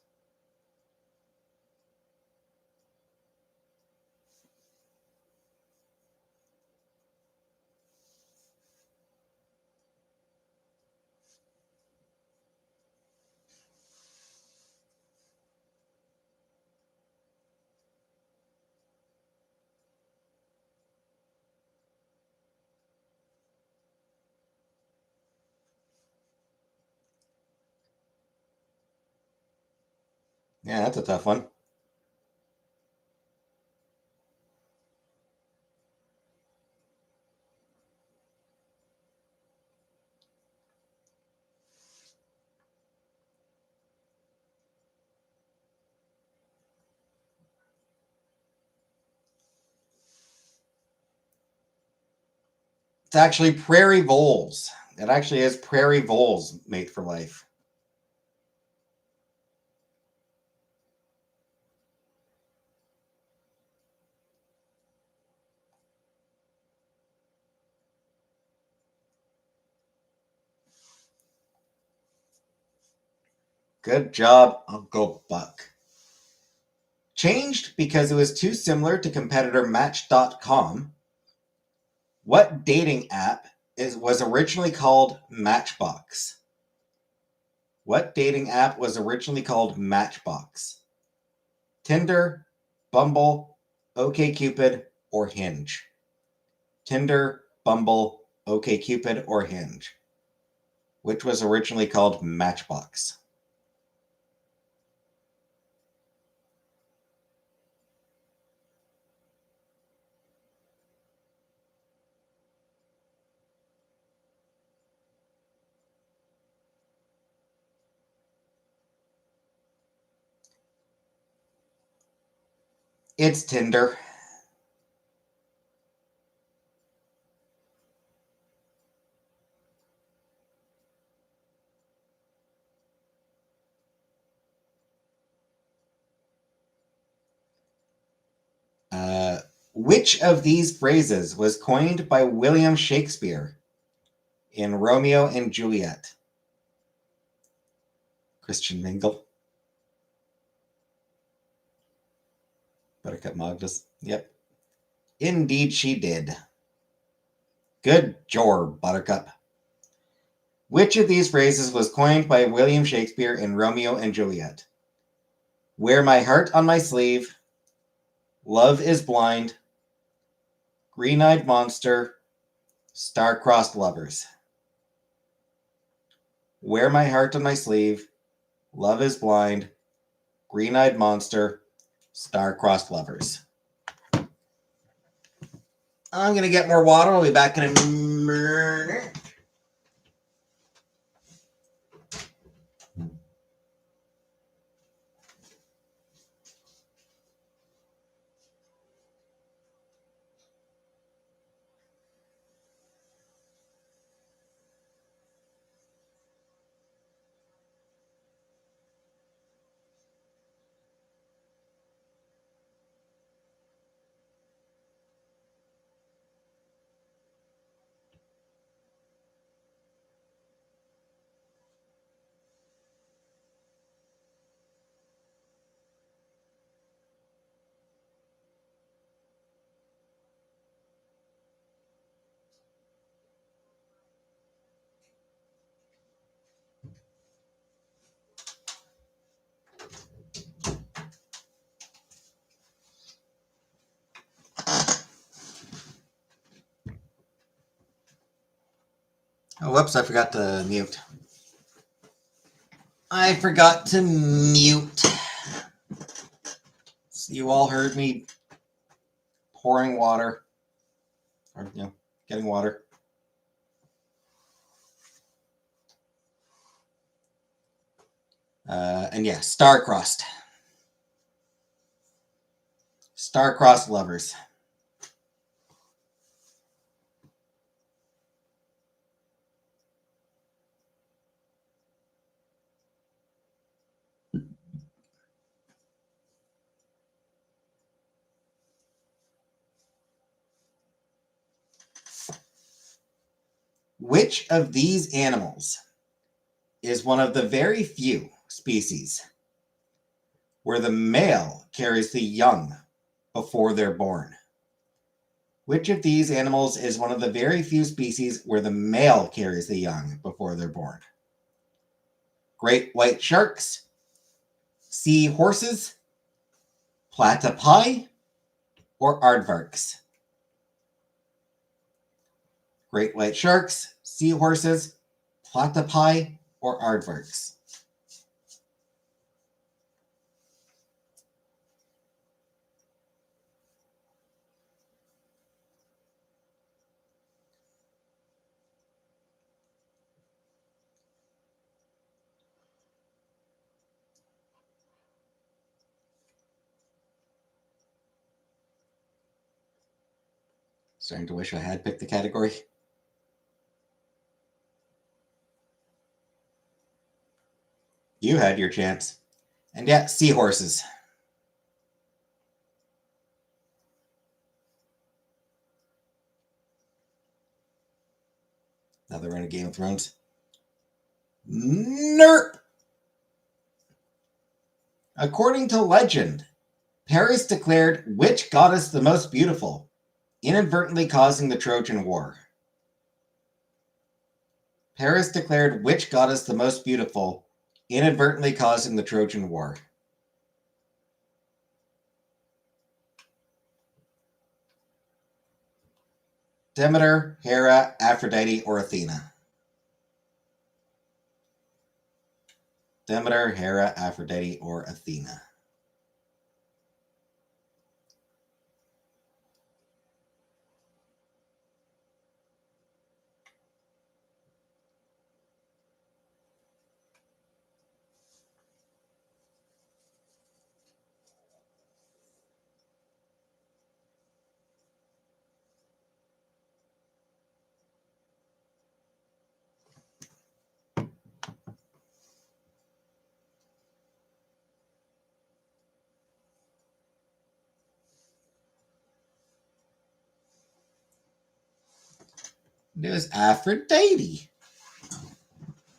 [SPEAKER 1] Yeah, that's a tough one. It's actually prairie voles. It actually is prairie voles mate for life. Good job, Uncle Buck. Changed because it was too similar to competitor Match.com. What dating app was originally called Matchbox? What dating app was originally called Matchbox? Tinder, Bumble, OkCupid, or Hinge? Tinder, Bumble, OkCupid, or Hinge? Which was originally called Matchbox? It's Tinder. Which of these phrases was coined by William Shakespeare in Romeo and Juliet? Christian Mingle. Buttercup Magdas. Yep. Indeed, she did. Good job, Buttercup. Which of these phrases was coined by William Shakespeare in Romeo and Juliet? Wear my heart on my sleeve. Love is blind. Green-eyed monster. Star-crossed lovers. Wear my heart on my sleeve. Love is blind. Green-eyed monster. Star-crossed lovers. I'm going to get more water. I'll be back in a minute. Oh, whoops, I forgot to mute. So you all heard me pouring water. Or, getting water. And yeah, star-crossed. Star-crossed lovers. Which of these animals is one of the very few species where the male carries the young before they're born? Which of these animals is one of the very few species where the male carries the young before they're born? Great white sharks, sea horses, platypi, or aardvarks? Great white sharks, sea horses, platypi, or aardvarks? Starting to wish I had picked the category. You had your chance. And yeah, seahorses. Now they're in a Game of Thrones. Nerp! According to legend, Paris declared which goddess the most beautiful, inadvertently causing the Trojan War. Paris declared which goddess the most beautiful, inadvertently causing the Trojan War. Demeter, Hera, Aphrodite, or Athena? Demeter, Hera, Aphrodite, or Athena? It was Aphrodite.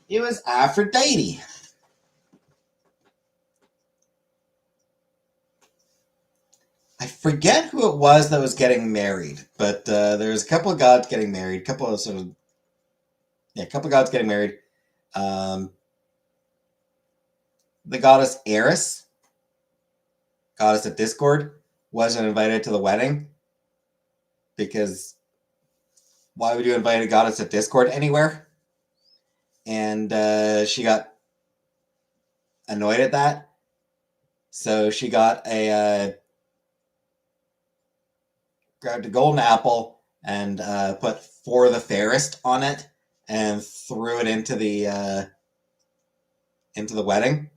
[SPEAKER 1] It was Aphrodite. I forget who it was that was getting married, but there was a couple of gods getting married, a couple of gods getting married. Um, the goddess Eris, goddess of discord, wasn't invited to the wedding because why would you invite a goddess of discord anywhere? And she got annoyed at that, so she got grabbed a golden apple and put "for the fairest" on it and threw it into the wedding.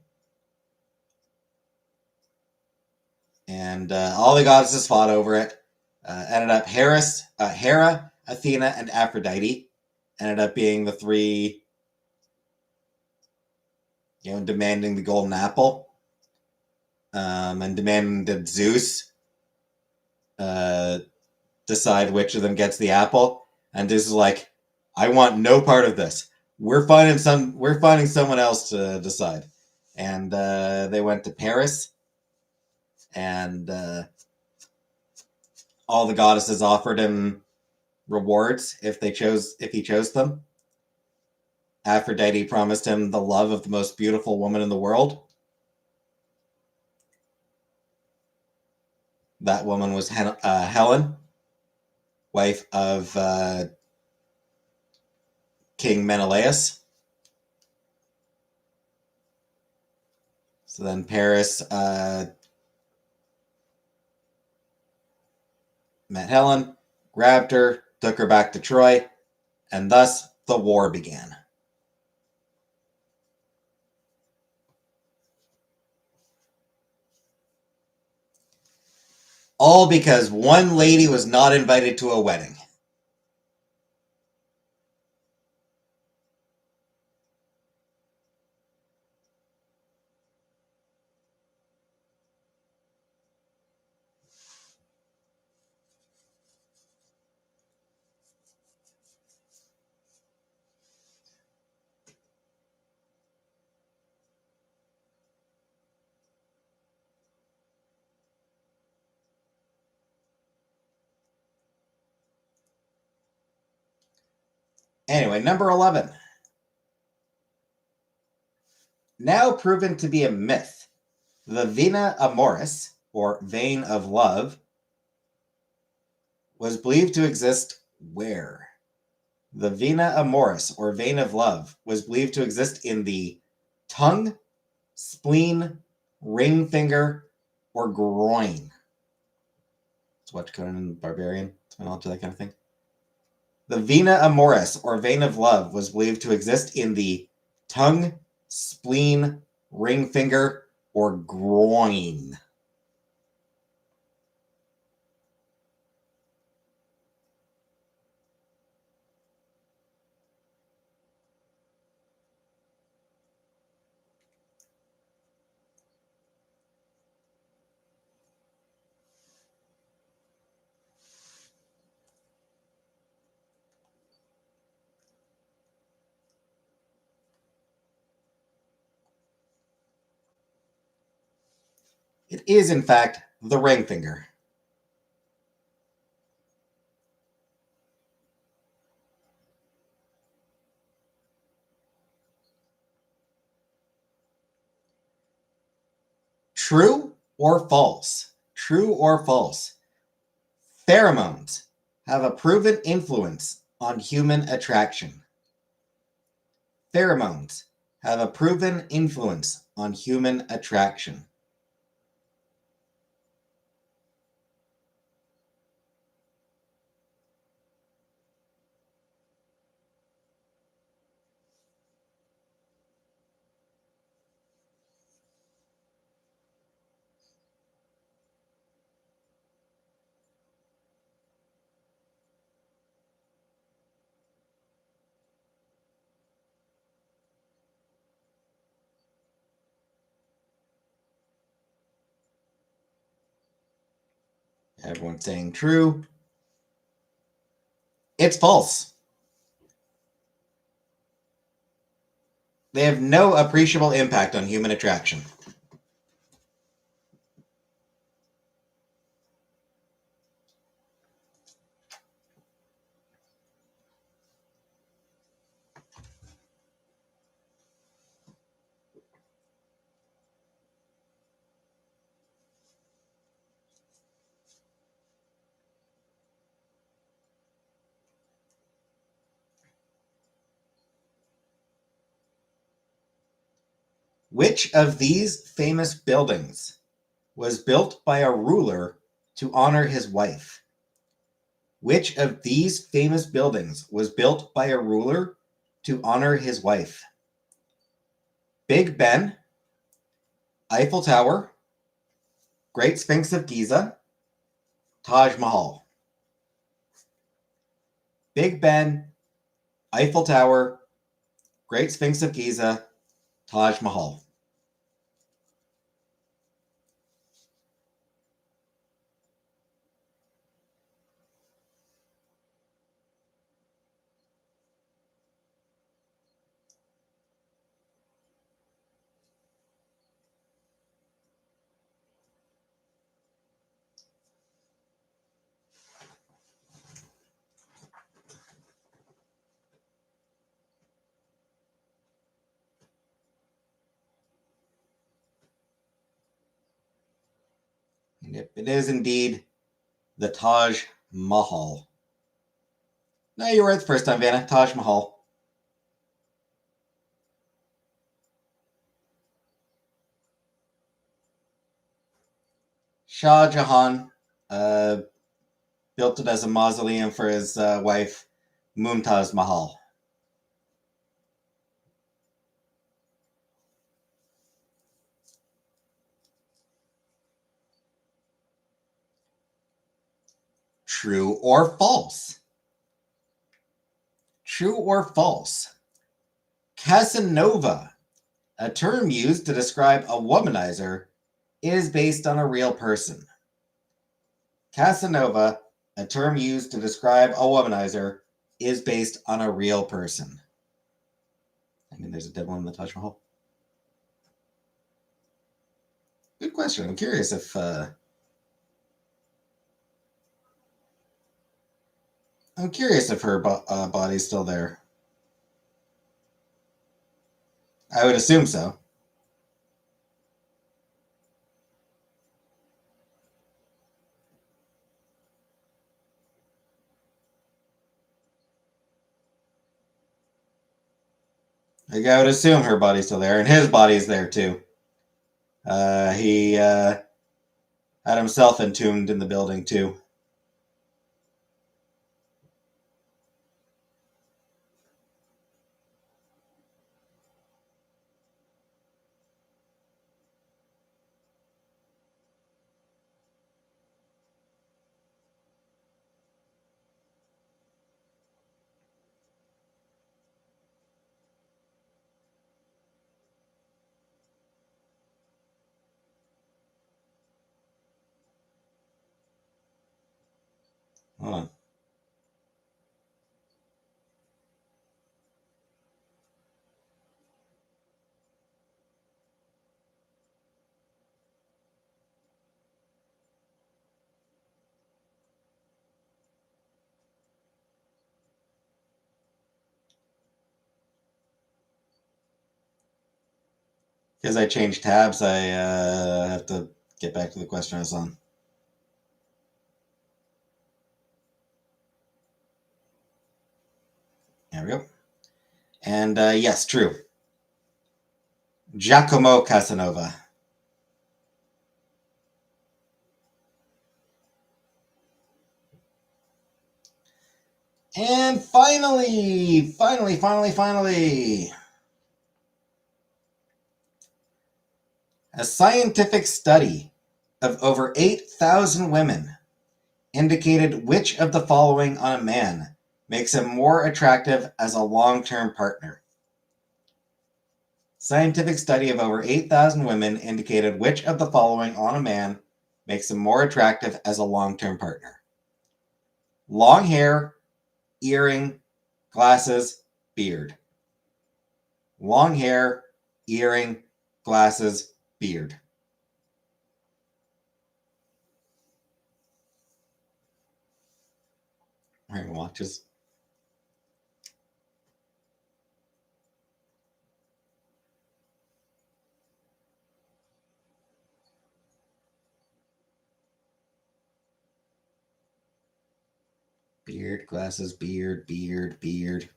[SPEAKER 1] And all the goddesses fought over it. Ended up Hera, Athena, and Aphrodite ended up being the three, demanding the golden apple, and demanding that Zeus decide which of them gets the apple. And Zeus is like, "I want no part of this. We're finding someone else to decide." And they went to Paris, and all the goddesses offered him rewards if he chose them. Aphrodite promised him the love of the most beautiful woman in the world. That woman was Helen, wife of King Menelaus. So then Paris met Helen, grabbed her, took her back to Troy, and thus the war began. All because one lady was not invited to a wedding. Anyway, number 11. Now proven to be a myth, the Vena Amoris, or vein of love, was believed to exist where? The vena amoris, or vein of love, was believed to exist in the tongue, spleen, ring finger, or groin. Let's watch Conan the Barbarian. It's my knowledge of that kind of thing. The vena amoris, or vein of love, was believed to exist in the tongue, spleen, ring finger, or groin. It is, in fact, the ring finger. True or false? True or false? Pheromones have a proven influence on human attraction. Pheromones have a proven influence on human attraction. Everyone's saying true. It's false. They have no appreciable impact on human attraction. Which of these famous buildings was built by a ruler to honor his wife? Which of these famous buildings was built by a ruler to honor his wife? Big Ben, Eiffel Tower, Great Sphinx of Giza, Taj Mahal. Big Ben, Eiffel Tower, Great Sphinx of Giza, Taj Mahal. And it is indeed the Taj Mahal. No, you were right the first time, Vanna. Taj Mahal. Shah Jahan built it as a mausoleum for his wife, Mumtaz Mahal. True or false? True or false? Casanova, a term used to describe a womanizer, is based on a real person. Casanova, a term used to describe a womanizer, is based on a real person. I mean, there's a dead one in the Taj Mahal. Good question. I'm curious if her body's still there. I would assume so. Like, I would assume her body's still there, and his body's there too. He had himself entombed in the building too. Hold on. Because I changed tabs, I have to get back to the question I was on. There we go. And yes, true. Giacomo Casanova. And finally, a scientific study of over 8,000 women indicated which of the following on a man makes him more attractive as a long-term partner. Scientific study of over 8,000 women indicated which of the following on a man makes him more attractive as a long-term partner. Long hair, earring, glasses, beard. Long hair, earring, glasses, beard. Wearing watches. Beard, glasses, beard, beard, beard.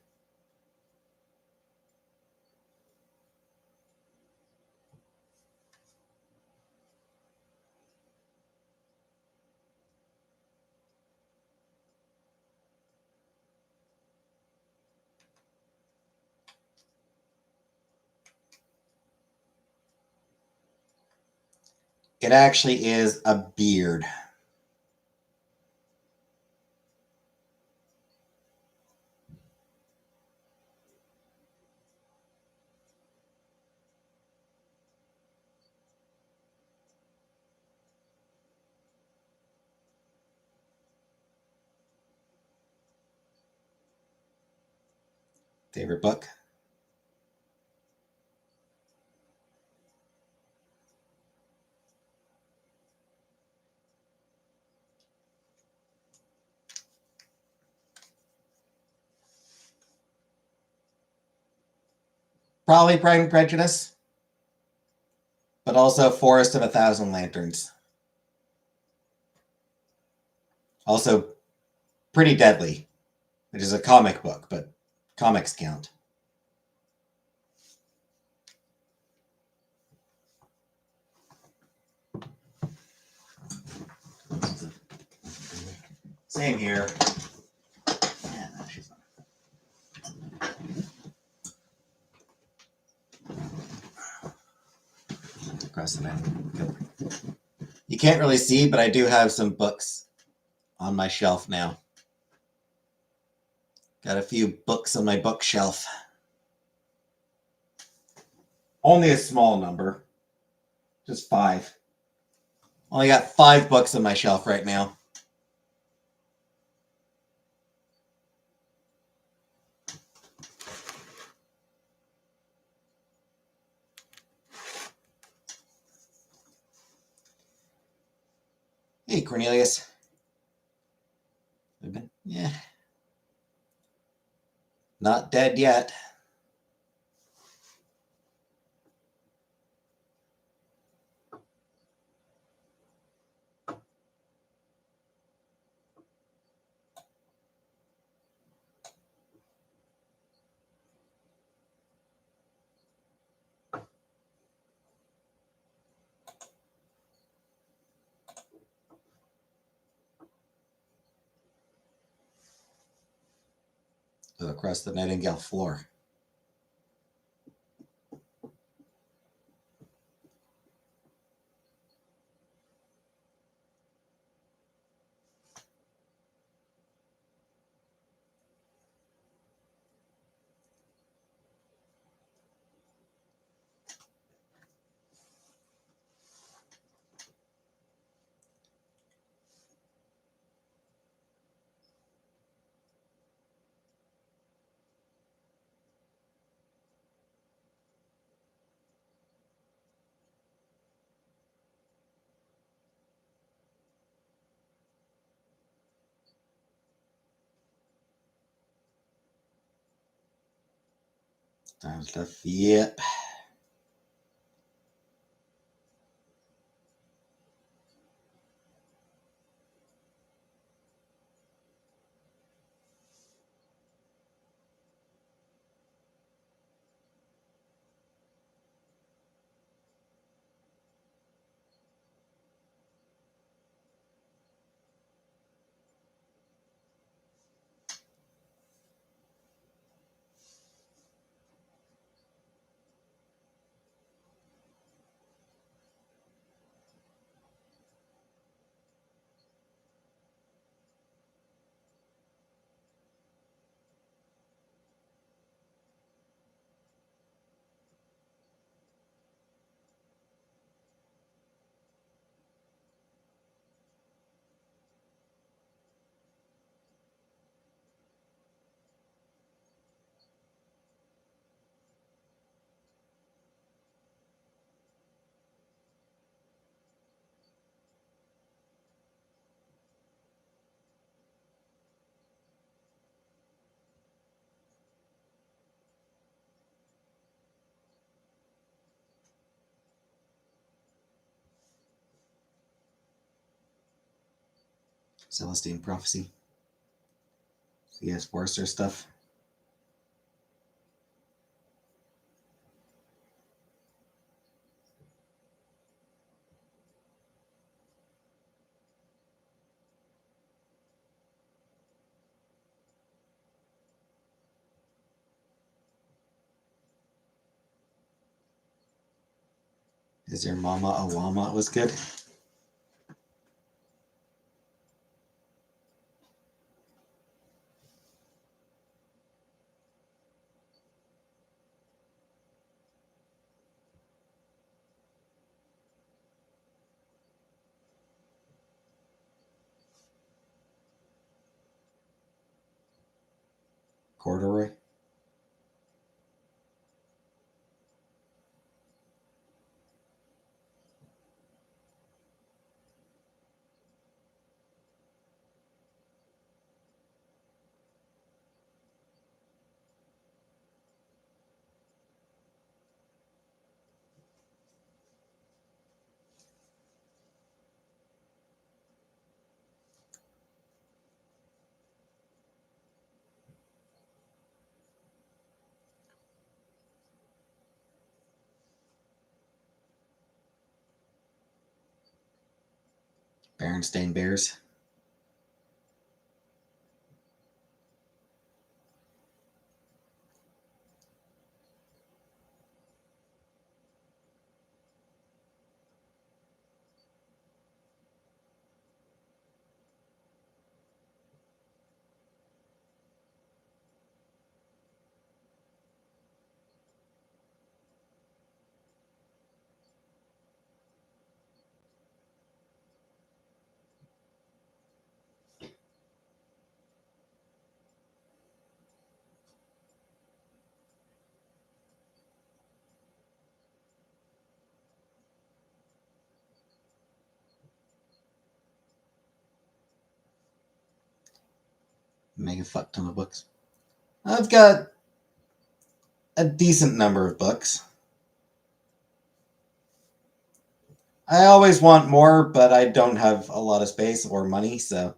[SPEAKER 1] It actually is a beard. Favorite book? Probably Pride and Prejudice, but also Forest of a Thousand Lanterns. Also, Pretty Deadly, which is a comic book, but comics count. Same here. Yeah, no, she's not. Across the net. Good. You can't really see, but I do have some books on my shelf now. Got a few books on my bookshelf. Only a small number. Just 5. Only got 5 books on my shelf right now. Hey, Cornelius. Yeah. Not dead yet. Across the Nightingale floor. Time stuff. Yep. Celestine Prophecy. C.S. Forrester stuff. Is Your Mama a Llama? It was good. Corduroy. Berenstain Bears. Make a fuck ton of books. I've got a decent number of books. I always want more, but I don't have a lot of space or money, so.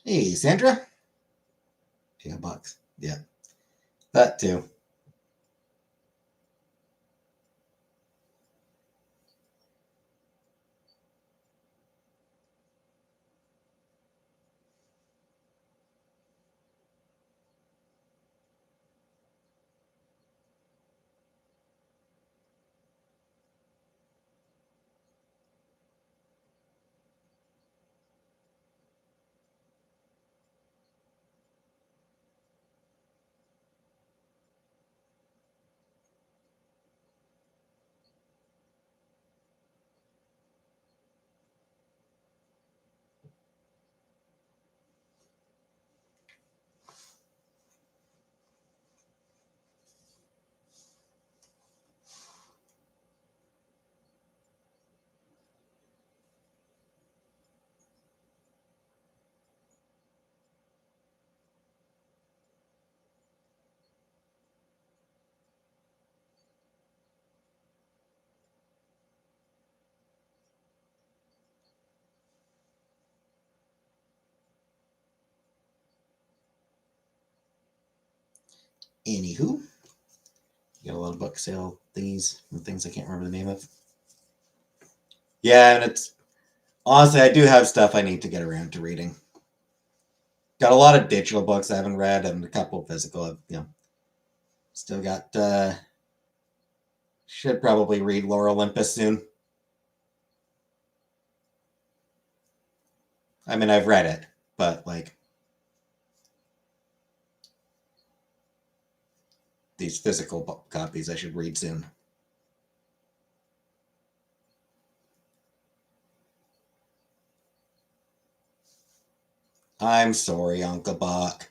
[SPEAKER 1] Hey, Sandra? PO Box. Yeah. That too. Anywho, got a lot of book sale thingies and things I can't remember the name of. Yeah, and it's honestly, I do have stuff I need to get around to reading. Got a lot of digital books I haven't read, and a couple of physical. Still got. Should probably read Lore Olympus soon. I mean, I've read it, but like, these physical copies I should read soon. I'm sorry, Uncle Buck.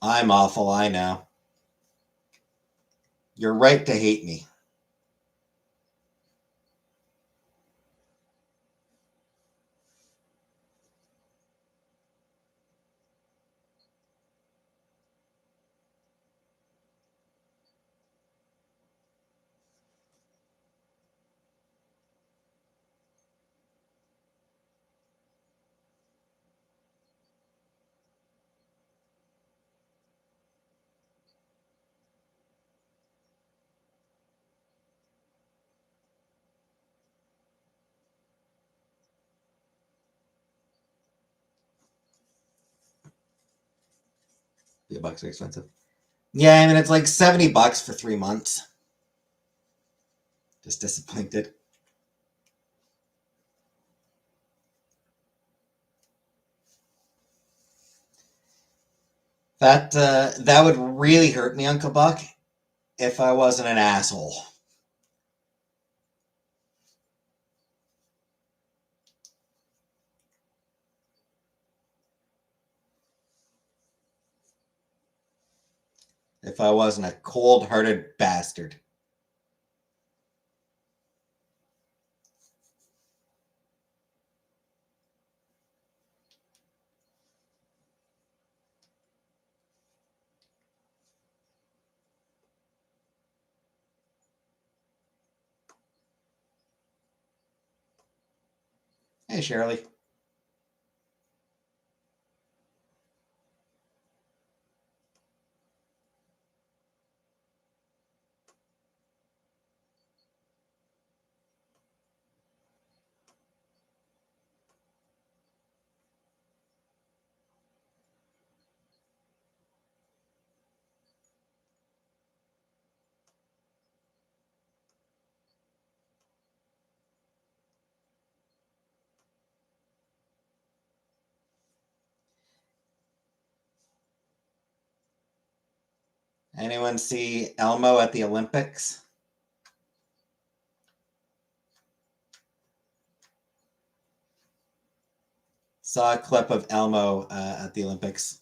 [SPEAKER 1] I'm awful, I know. You're right to hate me. The bucks are expensive. Yeah, I mean it's like $70 for 3 months. Just disappointed. That would really hurt me, Uncle Buck, if I wasn't an asshole. If I wasn't a cold-hearted bastard. Hey, Shirley. Anyone see Elmo at the Olympics? Saw a clip of Elmo at the Olympics.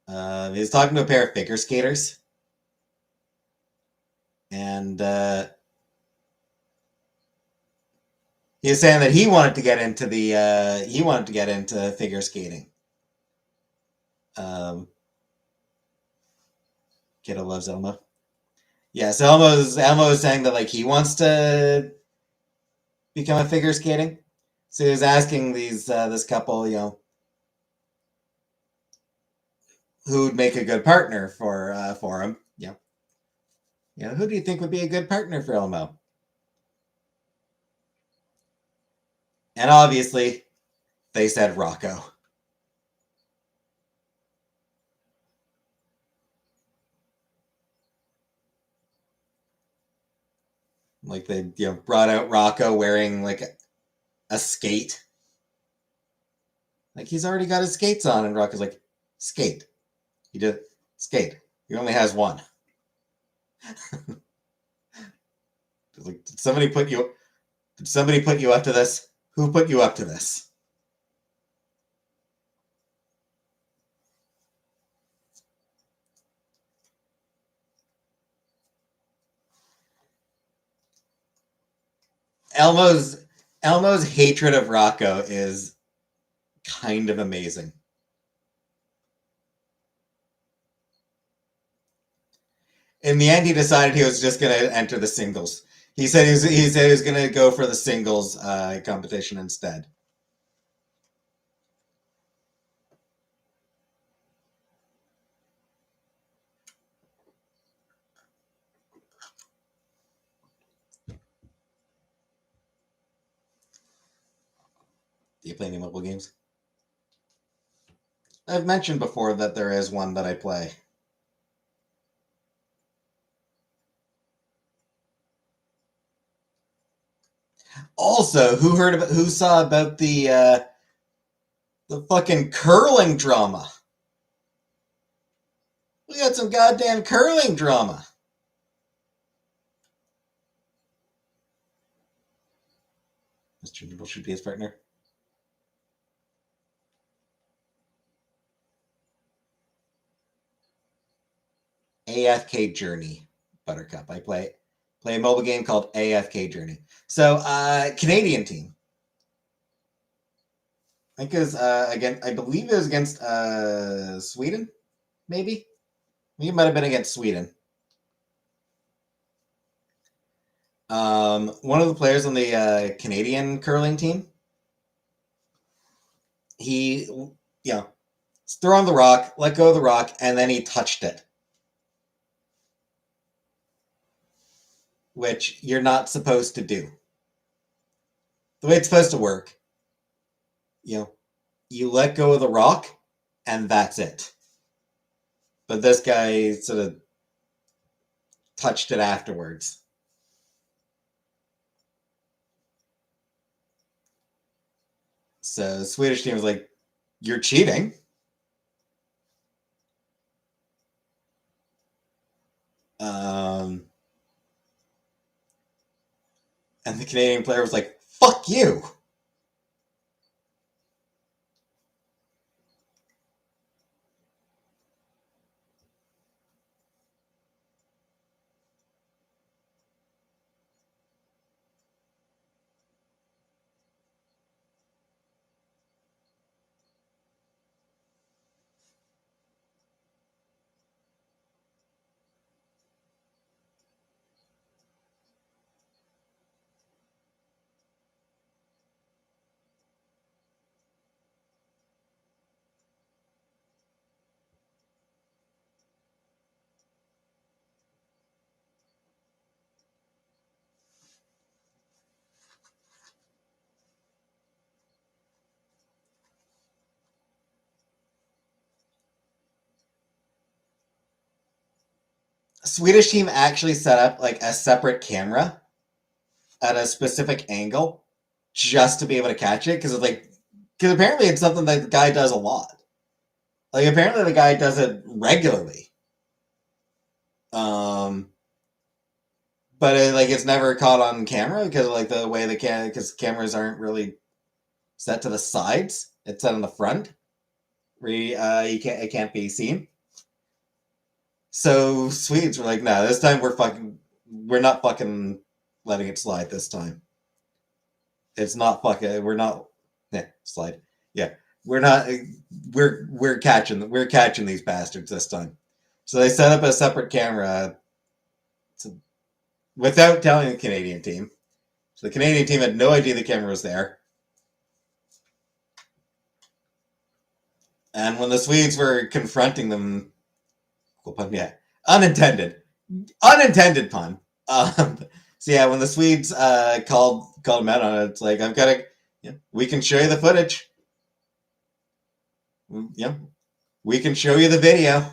[SPEAKER 1] He was talking to a pair of figure skaters, and he was saying that he wanted to get into figure skating. Kiddo loves Elmo. Yeah, so Elmo's saying that like he wants to become a figure skating. So he was asking this couple, who would make a good partner for him. Who do you think would be a good partner for Elmo? And obviously, they said Rocco. Like they brought out Rocco wearing like a skate. Like he's already got his skates on, and Rocco's like, skate. He did skate. He only has one. Like, did somebody put you up to this? Who put you up to this? Elmo's hatred of Rocco is kind of amazing. In the end, he decided he was just going to enter the singles. He said he was going to go for the singles competition instead. Do you play any mobile games? I've mentioned before that there is one that I play. Also, who saw about the fucking curling drama? We got some goddamn curling drama. Mr. Noodle should be his partner. AFK Journey, Buttercup. I play a mobile game called AFK Journey. So, Canadian team. I think is again. I believe it was against Sweden. Maybe. It might have been against Sweden. One of the players on the Canadian curling team, he, you know, throw on the rock, let go of the rock, and then he touched it, which you're not supposed to do. The way it's supposed to work, you let go of the rock, and that's it. But this guy sort of touched it afterwards. So the Swedish team was like, "You're cheating." And the Canadian player was like, "Fuck you." Swedish team actually set up like a separate camera at a specific angle just to be able to catch it because apparently it's something that the guy does a lot. Like apparently the guy does it regularly. Um, but it's never caught on camera because of like the way because cameras aren't really set to the sides. It's set on the front where it can't be seen. So Swedes were like, "No, this time we're not fucking letting it slide this time. It's not fucking, we're not, yeah, slide. Yeah, we're not, we're catching these bastards this time." So they set up a separate camera without telling the Canadian team. So the Canadian team had no idea the camera was there. And when the Swedes were confronting them, cool pun, yeah, unintended pun. So yeah, when the Swedes called him out on it, it's like I've got to. Yeah, we can show you the footage. Yeah, we can show you the video.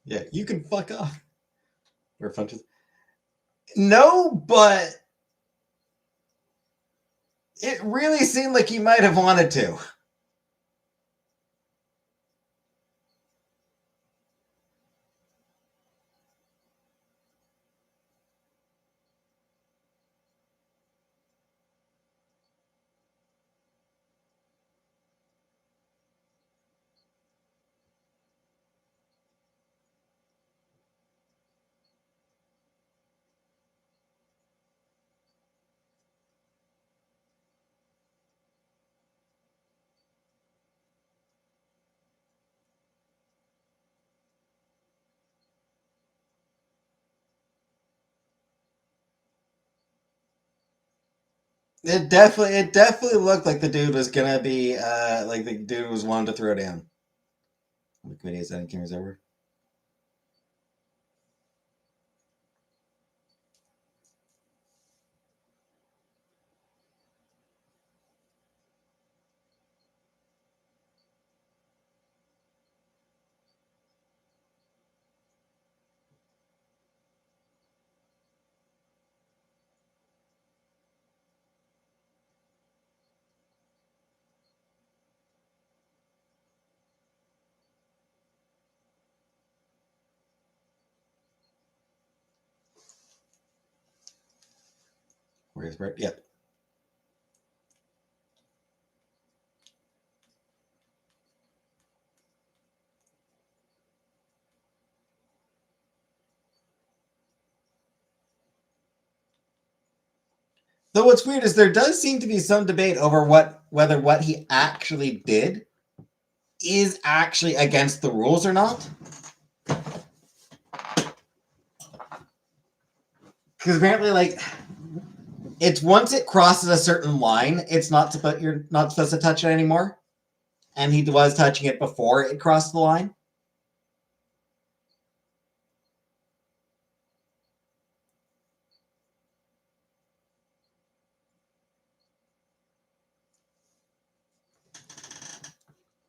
[SPEAKER 1] Yeah, you can fuck off. We're fun to. No, but it really seemed like he might have wanted to. It definitely looked like the dude was gonna be like the dude was wanting to throw down. The committee is ending cameras over. Where's Brett? Yep. Though what's weird is there does seem to be some debate over whether what he actually did is actually against the rules or not. Because apparently, like, it's once it crosses a certain line, it's not to put you're not supposed to touch it anymore. And he was touching it before it crossed the line.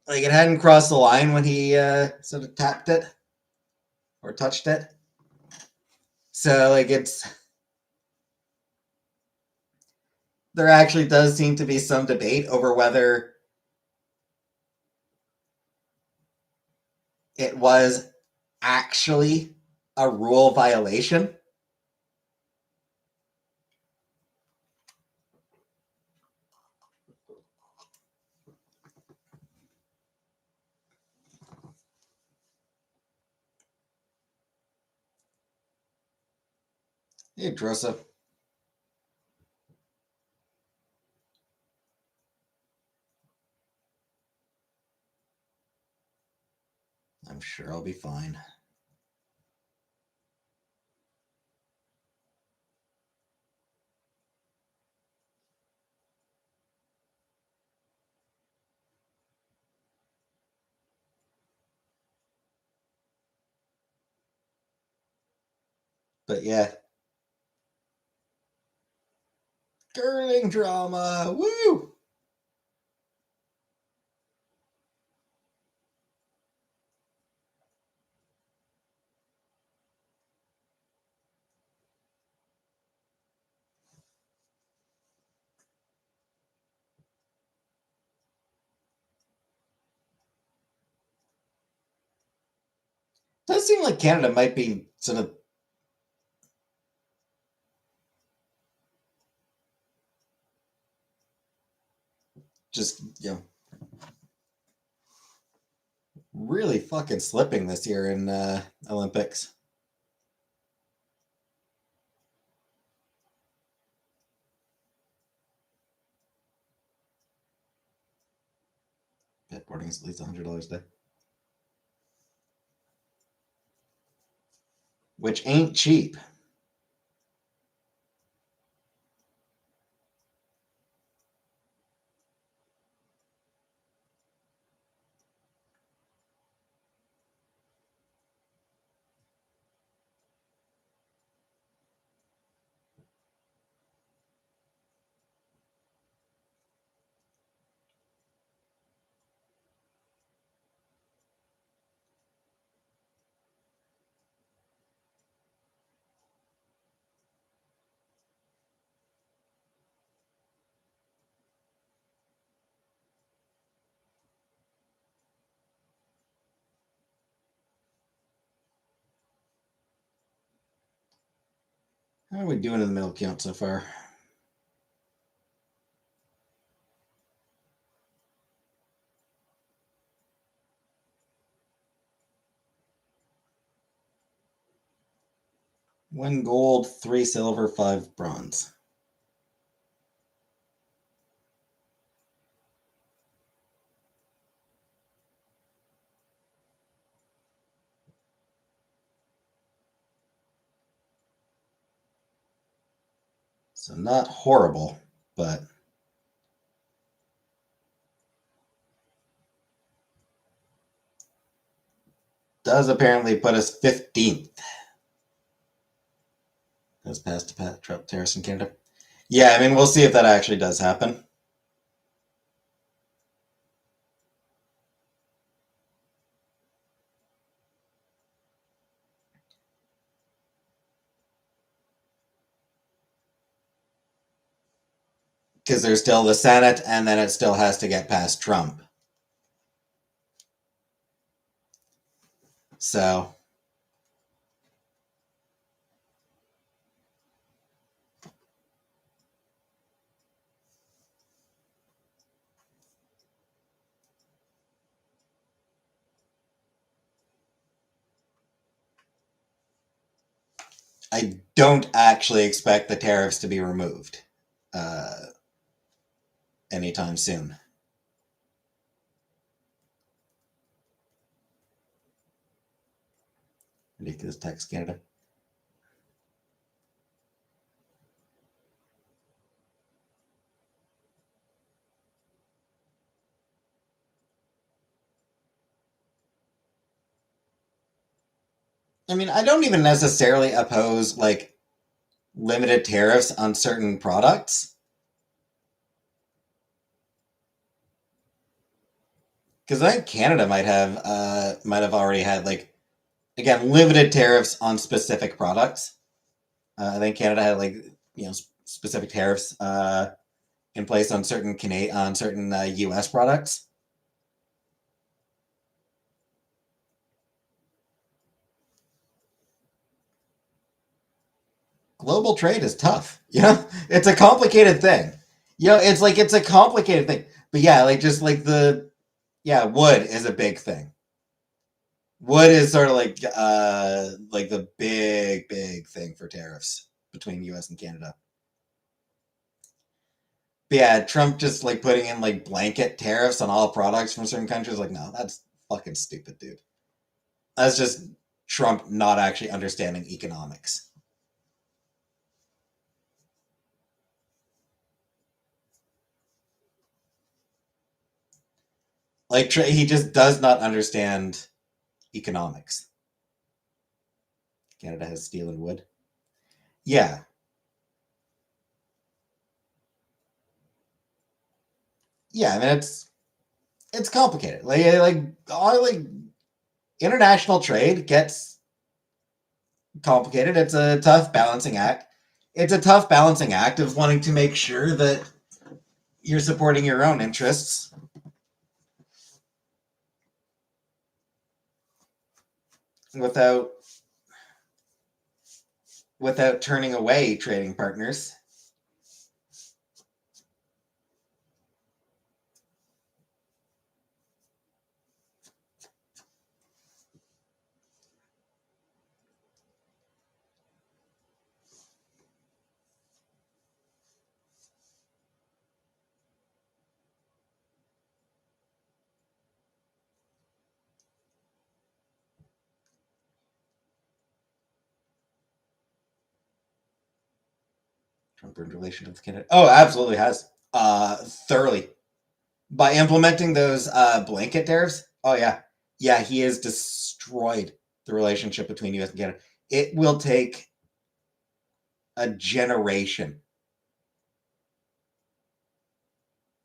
[SPEAKER 1] Like it hadn't crossed the line when he sort of tapped it or touched it. So like there actually does seem to be some debate over whether it was actually a rule violation. Hey, Drossa. I'm sure I'll be fine. But yeah. Curling drama. Woo! Does seem like Canada might be sort of just, really fucking slipping this year in Olympics. Bet boarding is at least $100 a day. Which ain't cheap. How are we doing in the middle count so far? One gold, 3 silver, 5 bronze. So not horrible, but does apparently put us 15th. Goes past Trump tariffs in Canada. Yeah, I mean, we'll see if that actually does happen. Because there's still the Senate, and then it still has to get past Trump. So I don't actually expect the tariffs to be removed anytime soon. Ridiculous tax Canada. I mean, I don't even necessarily oppose like limited tariffs on certain products. Because I think Canada might have already had like again limited tariffs on specific products. I think Canada had like specific tariffs in place on certain U.S. products. Global trade is tough. It's a complicated thing. It's a complicated thing. But yeah, like just like wood is a big thing. Wood is sort of like the big thing for tariffs between U.S. and Canada. But yeah, Trump just like putting in like blanket tariffs on all products from certain countries. Like, no, that's fucking stupid, dude. That's just Trump not actually understanding economics. Like he just does not understand economics. Canada has steel and wood. Yeah, yeah. I mean, it's complicated. Like international trade gets complicated. It's a tough balancing act. It's a tough balancing act of wanting to make sure that you're supporting your own interests without turning away trading partners. Trump in relation to Canada. Oh, absolutely has. Thoroughly. By implementing those blanket tariffs, oh yeah. Yeah, he has destroyed the relationship between US and Canada. It will take a generation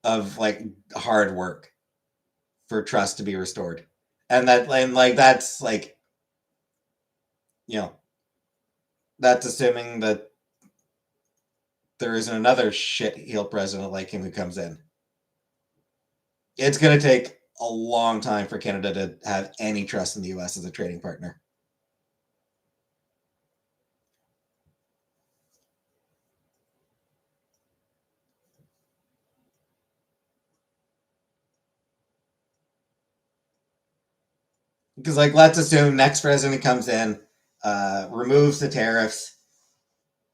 [SPEAKER 1] of like hard work for trust to be restored. That's like you know, that's assuming that there isn't another shit heel president like him who comes in. It's going to take a long time for Canada to have any trust in the US as a trading partner. Because, like, let's assume next president comes in, removes the tariffs.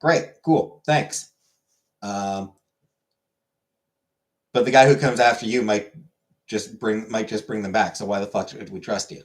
[SPEAKER 1] Great, cool, thanks. But the guy who comes after you might just bring them back. So why the fuck would we trust you?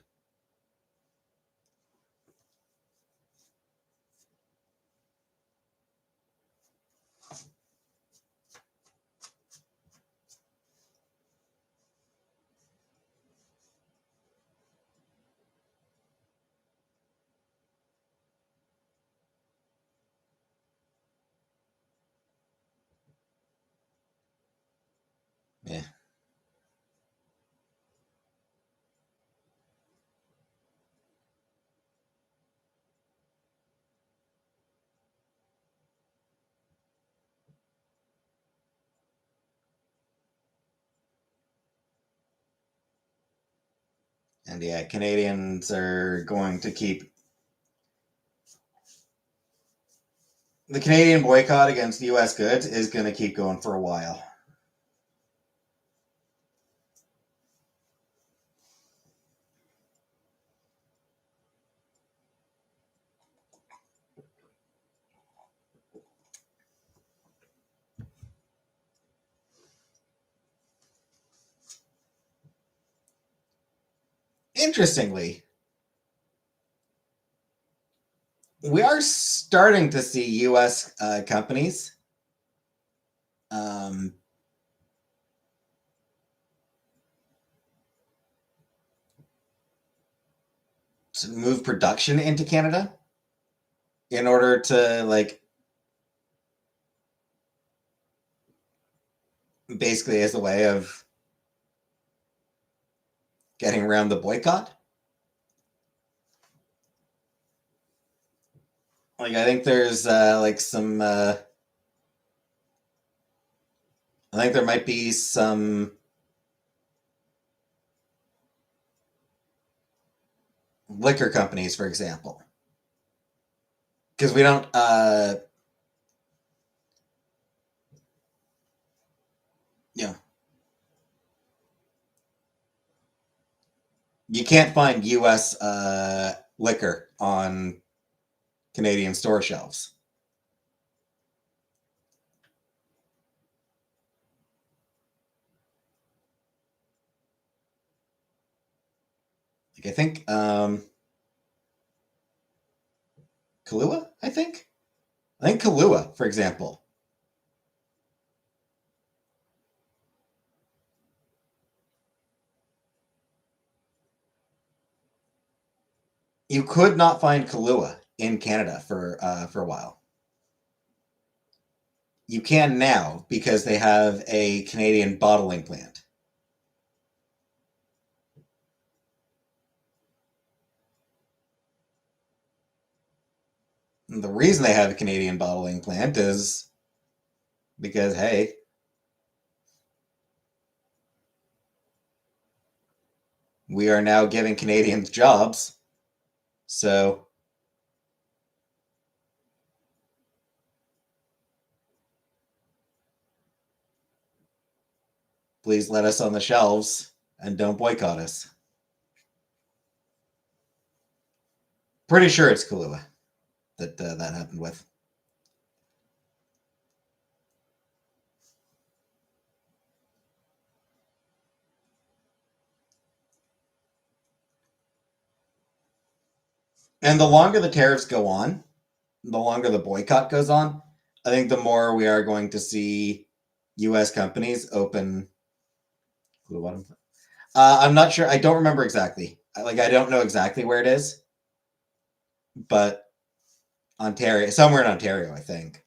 [SPEAKER 1] And yeah, Canadians are going to keep the Canadian boycott against U.S. goods is going to keep going for a while. Interestingly, we are starting to see U.S. Companies to move production into Canada in order to basically as a way of getting around the boycott. I think there's some. I think there might be some liquor companies, for example, because we don't. You can't find U.S. Liquor on Canadian store shelves. I think Kahlua. I think Kahlua, for example. You could not find Kahlua in Canada for a while. You can now because they have a Canadian bottling plant. And the reason they have a Canadian bottling plant is because, hey, we are now giving Canadians jobs. So please let us on the shelves and don't boycott us. Pretty sure it's Kahlua that that happened with. And the longer the tariffs go on, the longer the boycott goes on, I think the more we are going to see U.S. companies open. I'm not sure. I don't remember exactly. I don't know exactly where it is, but Ontario, somewhere in Ontario, I think.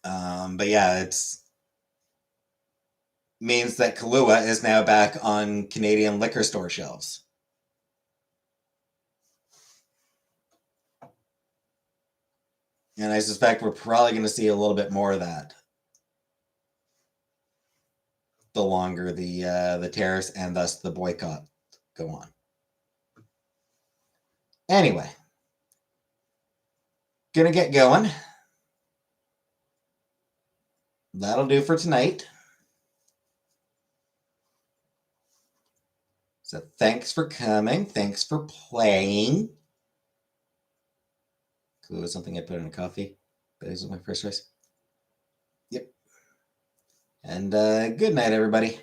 [SPEAKER 1] But yeah, it's means that Kahlua is now back on Canadian liquor store shelves. And I suspect we're probably going to see a little bit more of that the longer the tariffs and thus the boycott go on. Anyway, gonna get going. That'll do for tonight. So thanks for coming. Thanks for playing. Cool, was something I put in a coffee. This is my first choice. Yep. And good night, everybody.